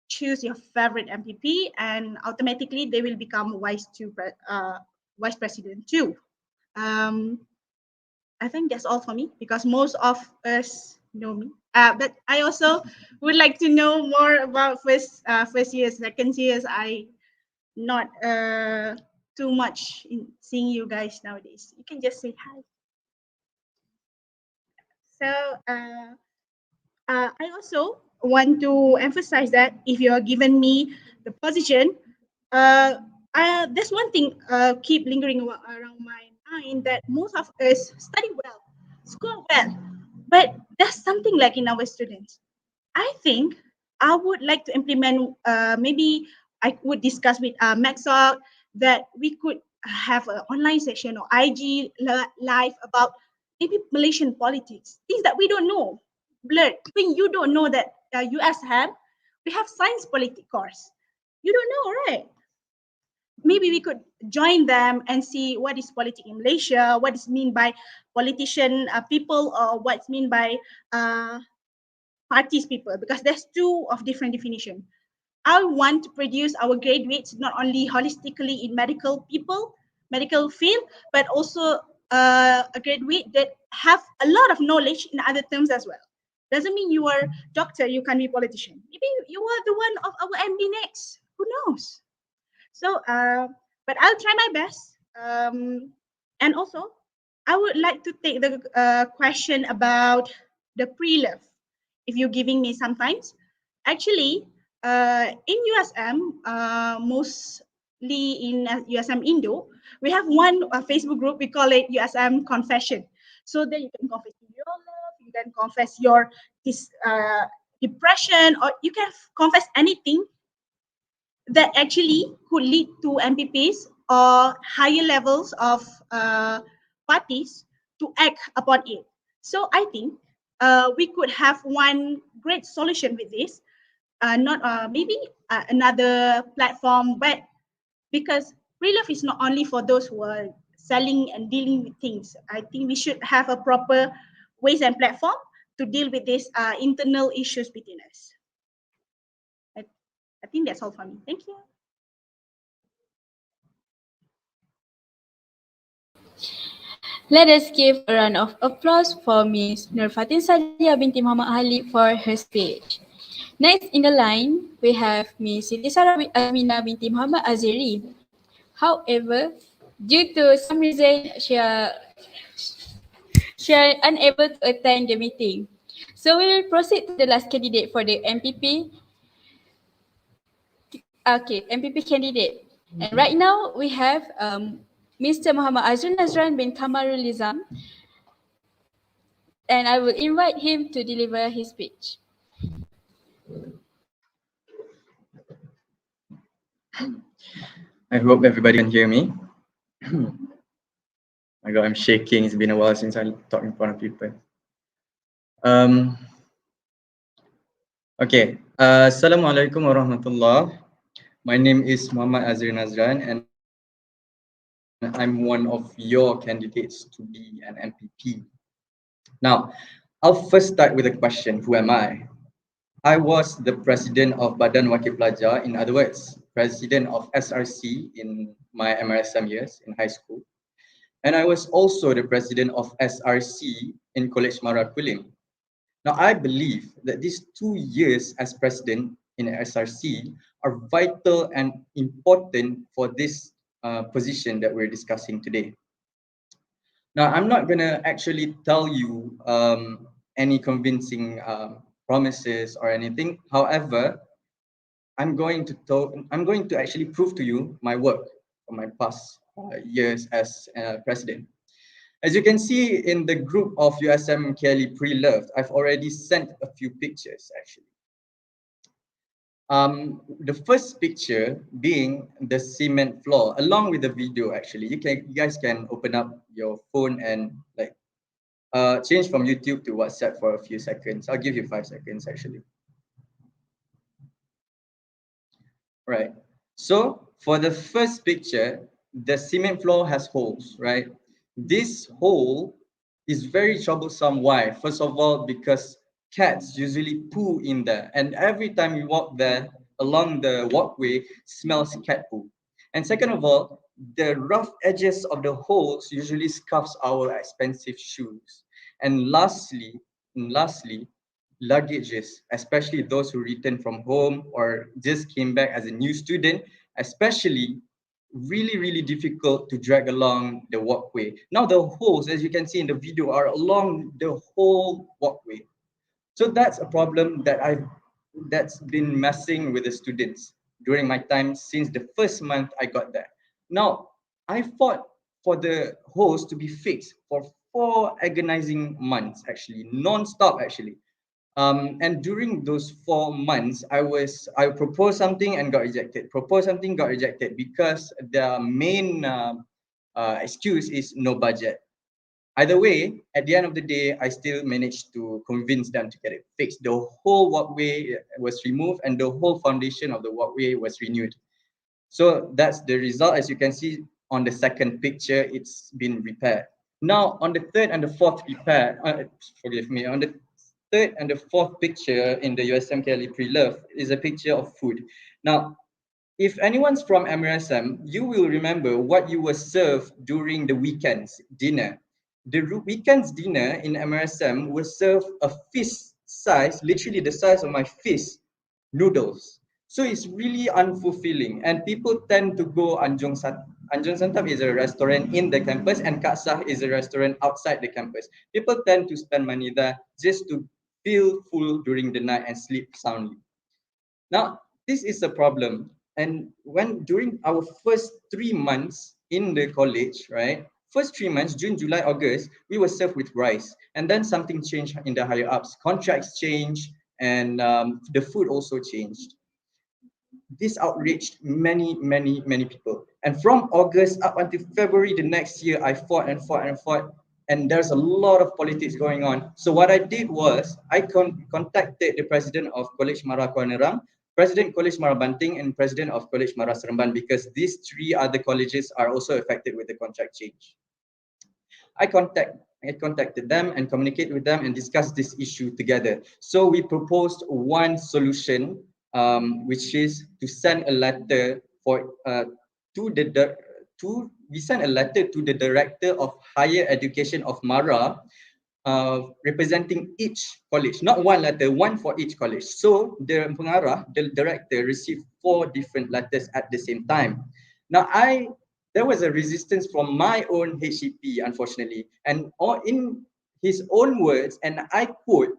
N: choose your favorite MPP, and automatically they will become vice president too. I think that's all for me because most of us know me. But I also would like to know more about first years, second years. I not too much in seeing you guys nowadays. You can just say hi. So I also want to emphasize that if you are given me the position, there's one thing keep lingering around my mind that most of us study well, score well, but there's something like in our students. I think I would like to implement, maybe I would discuss with Medsoc that we could have an online session or IG live about maybe Malaysian politics, things that we don't know. Blurred. When you don't know that US we have science politics course. You don't know, right? Maybe we could join them and see what is politics in Malaysia, what is mean by politician people, or what's mean by parties people, because there's two of different definition. I want to produce our graduates not only holistically in medical field, but also a graduate that have a lot of knowledge in other terms as well. Doesn't mean you are doctor, you can be politician. Maybe you are the one of our MB next. Who knows? So, but I'll try my best. And also, I would like to take the question about the pre-love. If you're giving me sometimes, actually, in USM, mostly in USM Indo, we have one Facebook group. We call it USM Confession. So then you can confess your love, you can confess your depression, or you can confess anything that actually could lead to MPPs or higher levels of parties to act upon it. So I think we could have one great solution with this, not maybe another platform, but because pre-love is not only for those who are selling and dealing with things. I think we should have a proper ways and platform to deal with these internal issues between us. I think that's all for me. Thank you.
A: Let us give a round of applause for Ms. Nurfatin Sadia binti Muhammad Halid for her speech. Next in the line, we have Ms. Siti Sarah Amina binti Muhammad Aziri. However, due to some reason, she are unable to attend the meeting. So we will proceed to the last candidate for the MPP. Okay, MPP candidate. And right now we have Mr. Muhammad Azrul Nazran bin Kamarul Nizam, and I will invite him to deliver his speech.
P: I hope everybody can hear me. My God, I'm shaking. It's been a while since I talked in front of people. Okay. Assalamualaikum warahmatullah. My name is Muhammad Azri Nazran, and I'm one of your candidates to be an MPP. Now, I'll first start with a question. Who am I? I was the president of Badan Wakil Pelajar, in other words, president of SRC in my MRSM years in high school. And I was also the president of SRC in College Mara Kulim. Now, I believe that these 2 years as president in SRC are vital and important for this position that we're discussing today. Now, I'm not going to actually tell you any convincing promises or anything. However, I'm going to actually prove to you my work for my past years as president. As you can see in the group of USM Kelly pre-loved, I've already sent a few pictures actually. The first picture being the cement floor, along with the video actually. You guys can open up your phone and like change from YouTube to WhatsApp for a few seconds. I'll give you 5 seconds actually. Right. So for the first picture, the cement floor has holes, right? This hole is very troublesome. Why? First of all, because cats usually poo in there, and every time we walk there along the walkway, smells cat poo. And second of all, the rough edges of the holes usually scuffs our expensive shoes. And lastly, luggages, especially those who return from home or just came back as a new student, especially really difficult to drag along the walkway. Now the holes, as you can see in the video, are along the whole walkway. So that's a problem that's been messing with the students during my time since the first month I got there. Now I fought for the holes to be fixed for 4 agonizing months actually, non-stop actually. And during those 4 months, I proposed something and got rejected. Proposed something, got rejected because the main excuse is no budget. Either way, at the end of the day, I still managed to convince them to get it fixed. The whole walkway was removed and the whole foundation of the walkway was renewed. So that's the result. As you can see on the second picture, it's been repaired. Now on the third and the fourth repair, on the third and the fourth picture in the USM Kelly pre-love is a picture of food. Now, if anyone's from MRSM, you will remember what you were served during the weekends dinner. The weekends dinner in MRSM was served a fist size, literally the size of my fist, noodles. So it's really unfulfilling, and people tend to go Anjong Santap. Anjong Santap is a restaurant in the campus, and Kaksah is a restaurant outside the campus. People tend to spend money there just to feel full during the night and sleep soundly. Now, this is a problem. And when during our first 3 months in the college, right? First 3 months, June, July, August, we were served with rice. And then something changed in the higher ups. Contracts changed and the food also changed. This outraged many people. And from August up until February the next year, I fought, and there's a lot of politics going on. So what I did was I contacted the president of College Mara Kuala Nerang, President College Mara Banting, and President of College Mara Seremban, because these 3 other colleges are also affected with the contract change. I contacted them and communicated with them and discussed this issue together. So we proposed one solution, which is to send a letter we sent a letter to the Director of Higher Education of Mara, representing each college, not one letter, one for each college. So the pengarah, the director, received 4 different letters at the same time. Now there was a resistance from my own HCP, unfortunately, and in his own words, and I quote,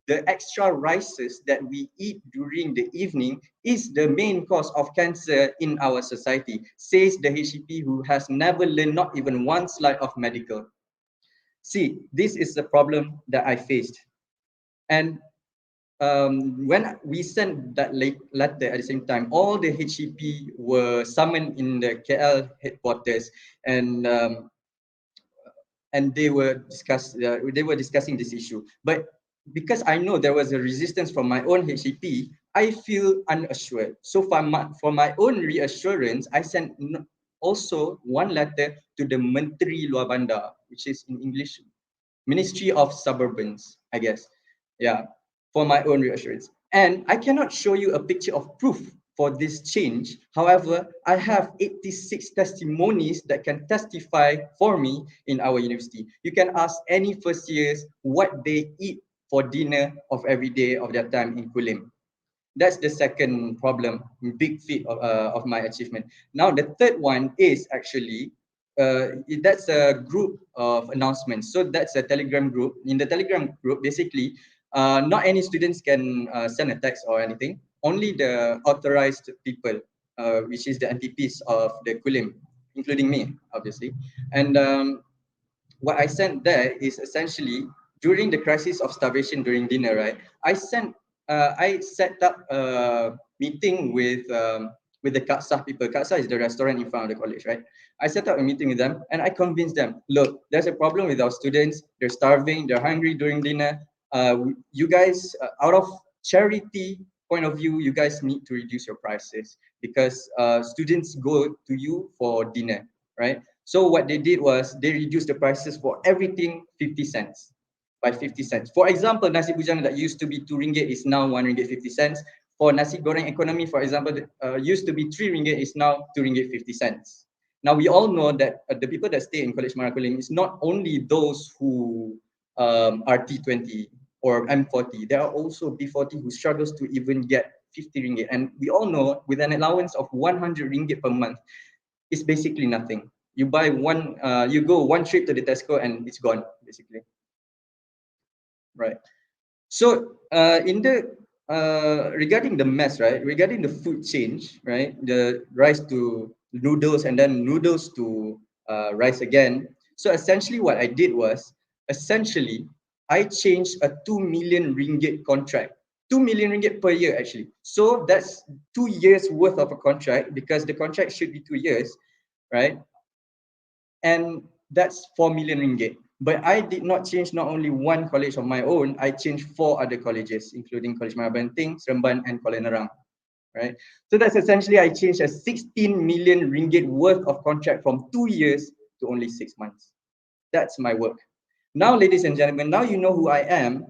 P: "The extra rices that we eat during the evening is the main cause of cancer in our society," says the HCP who has never learned not even one slide of medical. See, this is the problem that I faced. And when we sent that letter at the same time, all the HCP were summoned in the KL headquarters, and they were discussing this issue. But because I know there was a resistance from my own HCP, I feel unassured. So for my own reassurance, I sent also one letter to the Menteri Luar Bandar, which is in English, Ministry of Suburbans, I guess. Yeah, for my own reassurance. And I cannot show you a picture of proof for this change. However, I have 86 testimonies that can testify for me in our university. You can ask any first years what they eat for dinner of every day of their time in Kulim. That's the second problem, big feat of my achievement. Now, the third one is actually, that's a group of announcements. So that's a Telegram group. In the Telegram group, basically, not any students can send a text or anything. Only the authorized people, which is the MPPs of the Kulim, including me, obviously. And what I sent there is essentially during the crisis of starvation during dinner, right? I set up a meeting with the Kaksah people. Kaksah is the restaurant in front of the college, right? I set up a meeting with them and I convinced them, look, there's a problem with our students. They're starving, they're hungry during dinner. You guys, out of charity point of view, you guys need to reduce your prices because students go to you for dinner, right? So what they did was they reduced the prices for everything 50 cents by 50 cents. For example, nasi bujang that used to be 2 ringgit is now 1 ringgit 50 cents. For nasi goreng economy, for example, used to be 3 ringgit is now 2 ringgit 50 cents. Now we all know that the people that stay in College Marakuling is not only those who are T20 or M40. There are also B40 who struggles to even get 50 ringgit. And we all know with an allowance of 100 ringgit per month, it's basically nothing. You buy one, you go one trip to the Tesco and it's gone, basically. Right. So in the regarding the mess, right? Regarding the food change, right? The rice to noodles and then noodles to rice again. So essentially, what I did was essentially I changed a 2 million ringgit contract. 2 million ringgit per year actually. So that's 2 years worth of a contract because the contract should be 2 years, right? And that's 4 million ringgit. But I did not change not only one college of my own, I changed 4 other colleges, including College Marabanting, Seremban, and Kuala Nerang, right? So that's essentially I changed a 16 million ringgit worth of contract from 2 years to only 6 months. That's my work. Now, ladies and gentlemen, now you know who I am.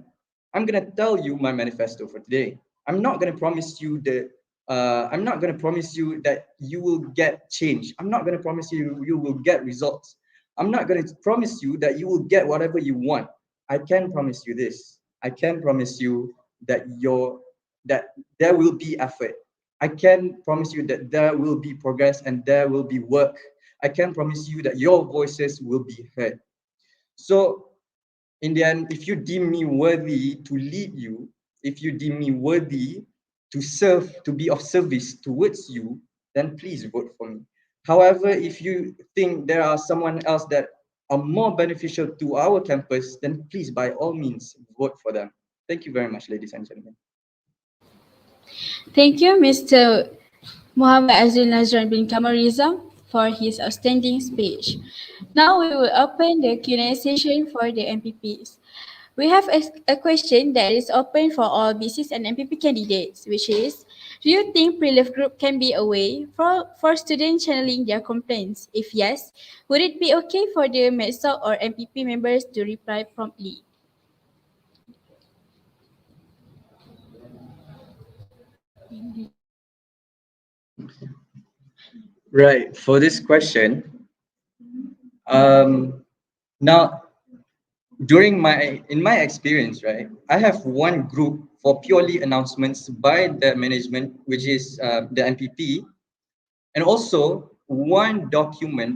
P: I'm gonna tell you my manifesto for today. I'm not gonna promise you that I'm not gonna promise you that you will get change. I'm not gonna promise you will get results. I'm not gonna promise you that you will get whatever you want. I can promise you this. I can promise you that that there will be effort. I can promise you that there will be progress and there will be work. I can promise you that your voices will be heard. So in the end, if you deem me worthy to lead you, if you deem me worthy to serve, to be of service towards you, then please vote for me. However, if you think there are someone else that are more beneficial to our campus, then please, by all means, vote for them. Thank you very much, ladies and gentlemen.
A: Thank you, Mr. Muhammad Azrul Nazran bin Kamariza, for his outstanding speech. Now we will open the Q&A session for the MPPs. We have a question that is open for all BCs and MPP candidates, which is, do you think pre-love group can be a way for students channeling their complaints? If yes, would it be okay for the Medsoc or MPP members to reply promptly?
P: Right. For this question, now in my experience, right, I have one group for purely announcements by the management, which is the MPP, and also one document,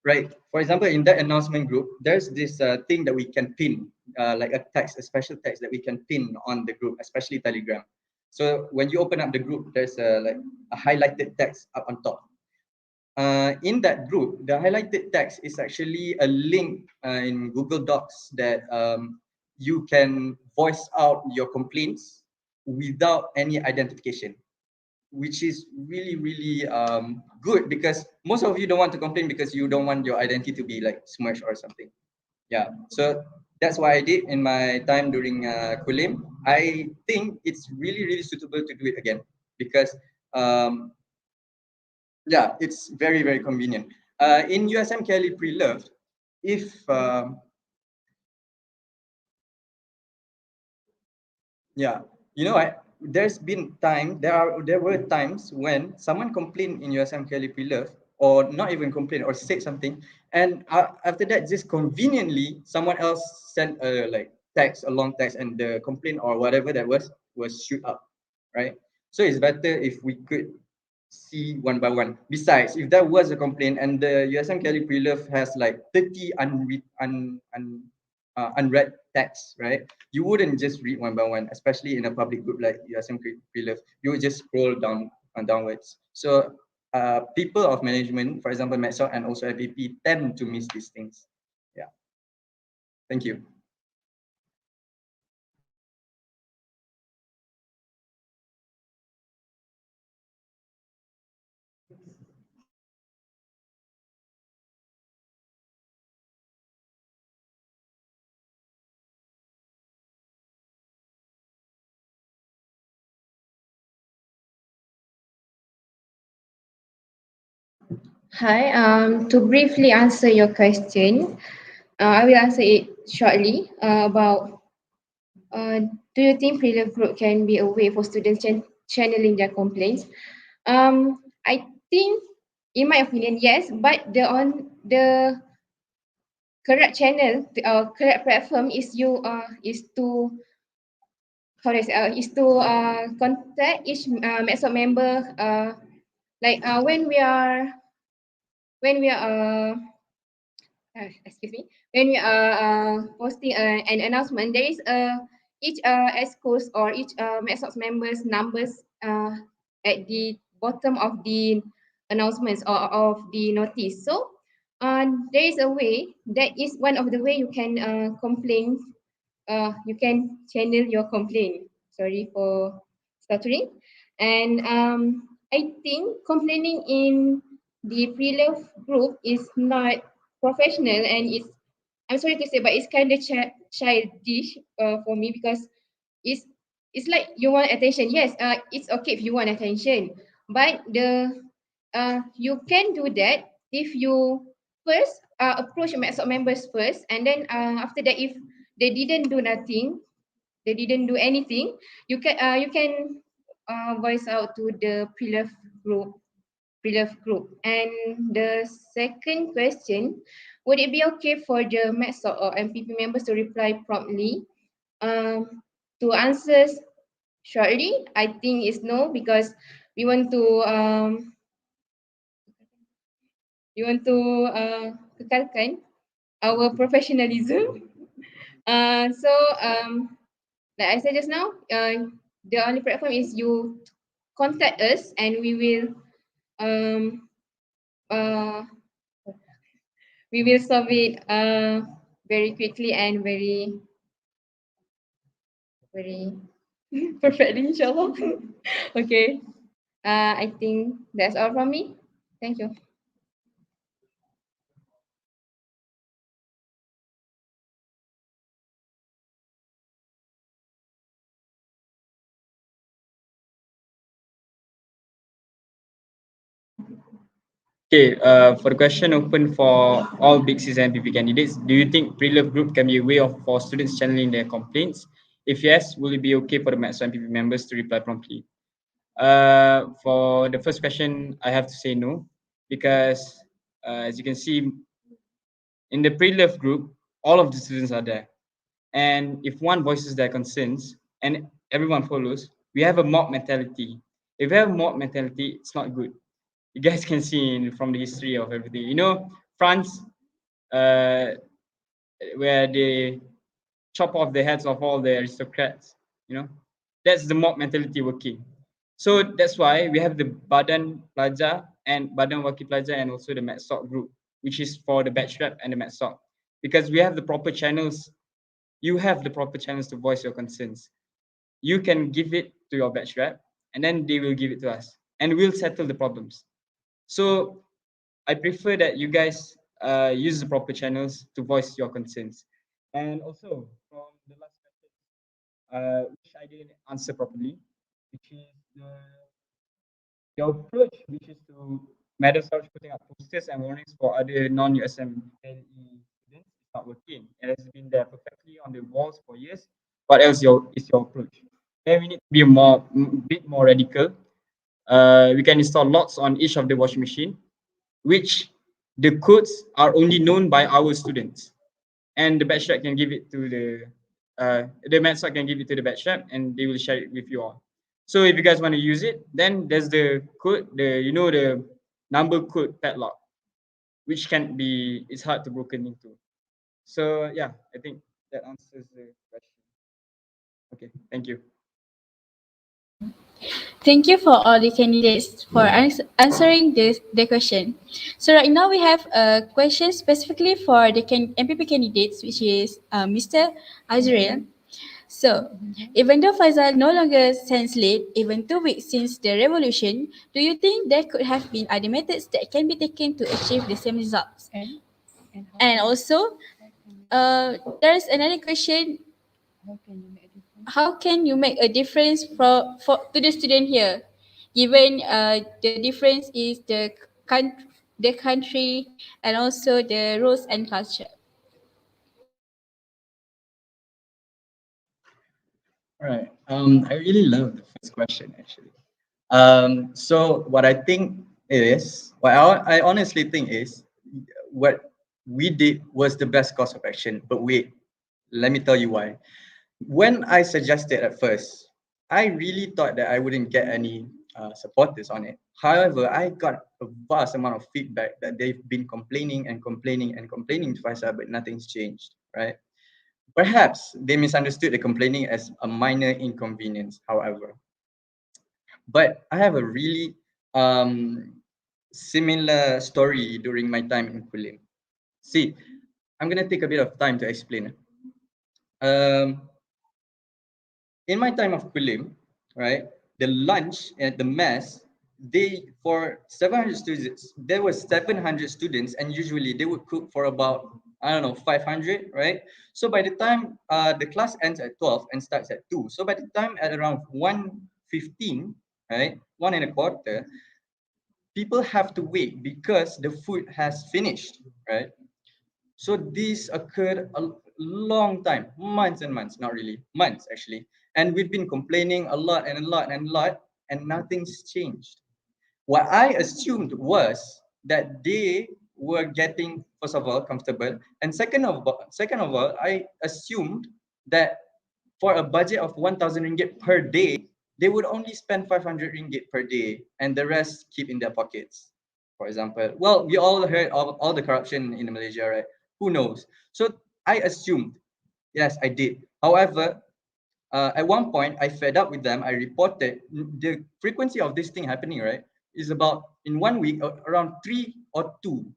P: right. For example, in that announcement group, there's this thing that we can pin, like a text, a special text that we can pin on the group, especially Telegram. So when you open up the group, there's like a highlighted text up on top. In that group, the highlighted text is actually a link in Google Docs that you can voice out your complaints without any identification, which is really, really good because most of you don't want to complain because you don't want your identity to be like smashed or something. Yeah, so that's what I did in my time during Kulim. I think it's really, really suitable to do it again because yeah, it's very, very convenient. In USM Kelly Pre-Loved, if yeah, you know what? There were times when someone complained in USM Kelly Pre-Loved, or not even complained, or said something, and after that, just conveniently, someone else sent a like text, a long text, and the complaint or whatever that was shoot up, right? So it's better if we could see one by one. Besides, if there was a complaint and the USM Kelly Pre-Love has like 30 unread texts, right? You wouldn't just read one by one, especially in a public group like USM Pre-Love. You would just scroll down and downwards. So people of management, for example, Medsoc and also MPP, tend to miss these things. Yeah. Thank you.
M: Hi, to briefly answer your question, I will answer it shortly about do you think pre-love group can be a way for students channeling their complaints? I think, in my opinion, yes, but the correct channel, correct platform is is to is to contact each Medsoc member like when we are excuse me, when we are posting an announcement, there is each ESCOs or each Medsoc members numbers at the bottom of the announcements or of the notice. So there is a way, that is one of the way you can complain, you can channel your complaint. Sorry for stuttering. And I think complaining in the pre-love group is not professional, and it's, I'm sorry to say, but it's kind of childish for me, because it's it's like you want attention. Yes, it's okay if you want attention, but you can do that if you first approach Medsoc members first, and then after that, if they didn't do nothing, they didn't do anything, you can voice out to the pre-love group. And the second question, would it be okay for the Medsoc or MPP members to reply promptly? To answer shortly, I think it's no, because we want to kekalkan our professionalism. So like I said just now, the only platform is you contact us, and um uh we will solve it very quickly and very perfectly, inshallah. Okay. I think that's all from me. Thank you.
L: Okay, for the question open for all Big Six MPP candidates, do you think pre-love group can be a way of for students channeling their complaints? If yes, will it be okay for the Medsoc MPP members to reply promptly? For the first question, I have to say no, because as you can see, in the pre-love group, all of the students are there. And if one voices their concerns and everyone follows, we have a mob mentality. If we have a mob mentality, it's not good. You guys can see from the history of everything. You know, France, uh, where they chop off the heads of all the aristocrats. You know, that's the mob mentality working. So that's why we have the Badan Plaza and Badan Wakil Plaza, and also the Medsoc group, which is for the batch rep and the Medsoc, because we have the proper channels. You have the proper channels to voice your concerns. You can give it to your batch rep, and then they will give it to us, and we'll settle the problems. So I prefer that you guys use the proper channels to voice your concerns. And also from the last question, which I didn't answer properly, which is your approach, which is to Medsoc putting up posters and warnings for other non-USM LE students, is not working. It has been there perfectly on the walls for years. What else is your approach? Then we need to be bit more radical. We can install locks on each of the washing machine, which the codes are only known by our students, and the batch rep can give it to the Medsoc can give it to the batch rep, and they will share it with you all. So if you guys want to use it, then there's the code, the number code padlock, which can be, it's hard to broken into. So yeah, I think that answers the question. Okay, thank you.
A: Thank you for all the candidates for answering the question. So right now we have a question specifically for the MPP candidates, which is Mr. Azrael. So, even though Faisal no longer stands late, even 2 weeks since the revolution, do you think there could have been other methods that can be taken to achieve the same results? And also, there's another question. How can you make a difference to the student here, given the difference is the country and also the rules and culture?
P: Right. I really love the first question actually. So what I think is, I honestly think is, what we did was the best course of action. But wait, let me tell you why. When I suggested at first, I really thought that I wouldn't get any supporters on it. However, I got a vast amount of feedback that they've been complaining and complaining and complaining to Faisal, but nothing's changed, right? Perhaps they misunderstood the complaining as a minor inconvenience, however. But I have a really similar story during my time in Kulim. See, I'm gonna take a bit of time to explain. In my time of Kulim, right, the lunch at the mess, for 700 students, there were 700 students, and usually they would cook for about, I don't know, 500, right? So by the time the class ends at 12 and starts at 2, so by the time at around 1:15, right, 1:15, people have to wait because the food has finished, right? So this occurred a long time, months and months, not really, months actually. And we've been complaining a lot and a lot and a lot, and nothing's changed. What I assumed was that they were getting, first of all, comfortable, and second of all, I assumed that for a budget of 1,000 ringgit per day, they would only spend 500 ringgit per day, and the rest keep in their pockets. For example, well, we all heard of all the corruption in Malaysia, right? Who knows? So I assumed, yes, I did. However, at one point, I fed up with them. I reported the frequency of this thing happening, right, is about in 1 week around three or two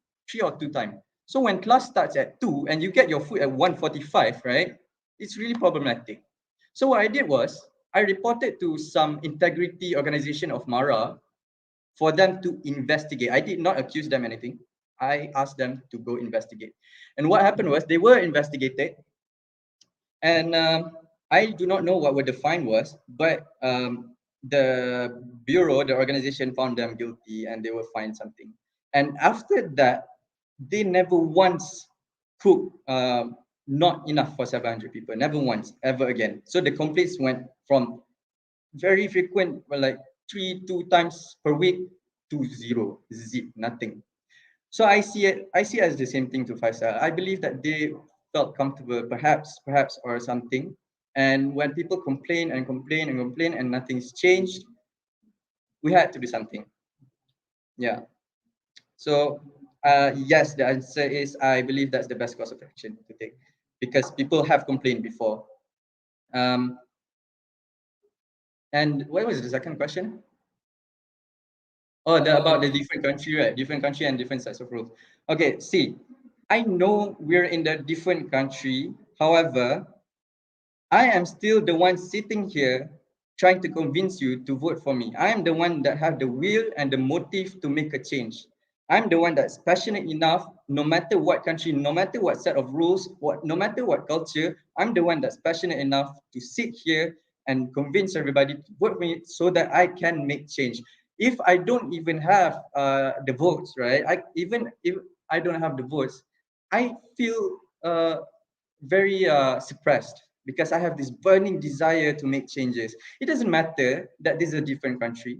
P: times. So when class starts at 2 and you get your food at 1:45, right, it's really problematic. So what I did was I reported to some integrity organization of Mara for them to investigate. I did not accuse them anything. I asked them to go investigate. And what happened was they were investigated, and I do not know what the fine was, but the bureau, the organization, found them guilty and they were fined something. And after that, they never once cooked not enough for 700 people, never once, ever again. So the complaints went from very frequent, well, like 2 times per week, to zero, zip, nothing. So I see it as the same thing to Faisal. I believe that they felt comfortable, perhaps, or something. And when people complain and complain and complain and nothing's changed, we had to do something. Yeah. So yes, the answer is I believe that's the best course of action to take, because people have complained before. And what was the second question? Oh, about the different country, right? Different country and different sets of rules. Okay, see, I know we're in the different country. However, I am still the one sitting here trying to convince you to vote for me. I am the one that have the will and the motive to make a change. I'm the one that's passionate enough, no matter what country, no matter what set of rules, no matter what culture, I'm the one that's passionate enough to sit here and convince everybody to vote for me so that I can make change. If I don't even have the votes, right? Even if I don't have the votes, I feel very suppressed, because I have this burning desire to make changes. It doesn't matter that this is a different country.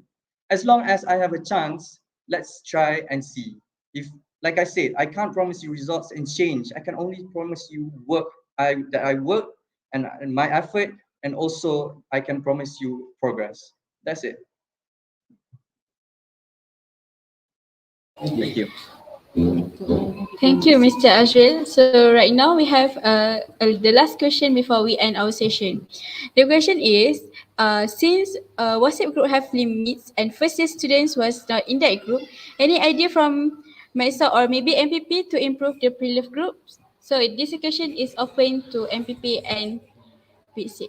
P: As long as I have a chance, let's try and see. If, like I said, I can't promise you results and change. I can only promise you that I work and my effort, and also I can promise you progress. That's it. Thank you.
A: Thank you, Mr. Azril. So right now we have the last question before we end our session. The question is, Since WhatsApp group have limits and first year students was not in that group, any idea from Medsoc or maybe MPP to improve the pre-love groups? So this question is open to MPP and P6.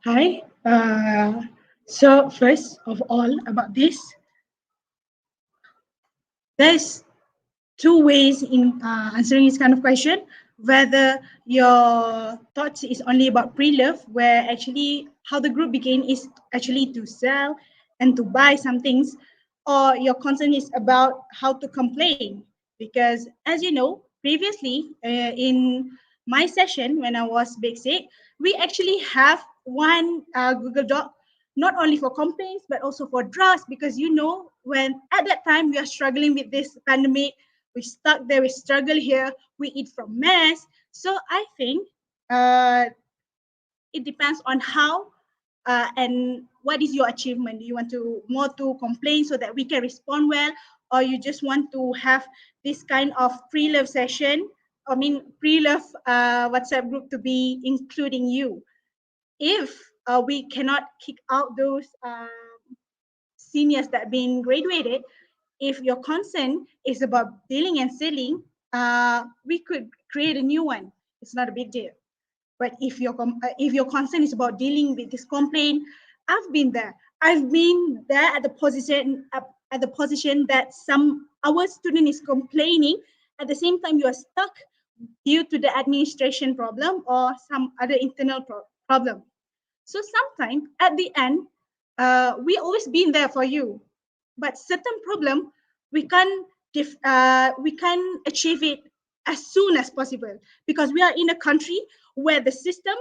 N: Hi. So first of all about this, there's two ways in answering this kind of question. Whether your thoughts is only about pre-love, where actually how the group began is actually to sell and to buy some things, or your concern is about how to complain. Because as you know, previously in my session when I was basic, we actually have one Google Doc not only for complaints but also for drugs, because you know when at that time we are struggling with this pandemic, we stuck there, we struggle here, we eat from mess. So I think it depends on how and what is your achievement. Do you want to more to complain so that we can respond well, or you just want to have this kind of pre-love session, I mean pre-love WhatsApp group to be including you? If we cannot kick out those seniors that been graduated, if your concern is about dealing and selling, we could create a new one. It's not a big deal. But if your concern is about dealing with this complaint, I've been there. I've been there at the position that some our student is complaining. At the same time, you are stuck due to the administration problem or some other internal problem. So sometimes at the end, we always been there for you, but certain problem we can achieve it as soon as possible, because we are in a country where the system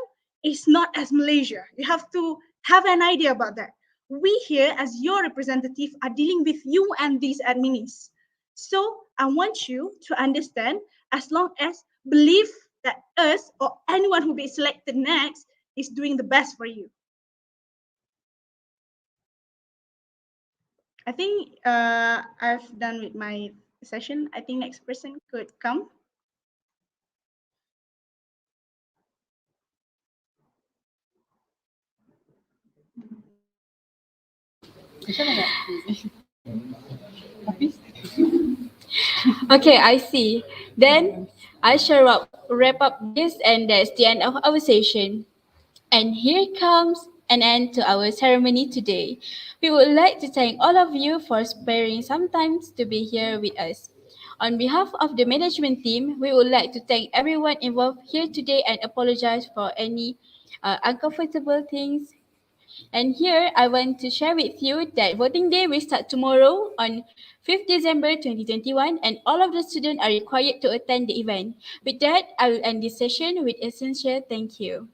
N: is not as Malaysia. You have to have an idea about that. We here as your representative are dealing with you and these admins. So I want you to understand, as long as believe that us or anyone who be selected next is doing the best for you. I think I've done with my session. I think next person could come.
A: Okay, I see. Then I shall wrap up this, and that's the end of our session. And here comes an end to our ceremony today. We would like to thank all of you for sparing some time to be here with us. On behalf of the management team, we would like to thank everyone involved here today and apologize for any uncomfortable things. And here I want to share with you that voting day will start tomorrow on 5th December 2021, and all of the students are required to attend the event. With that, I will end this session with a sincere thank you.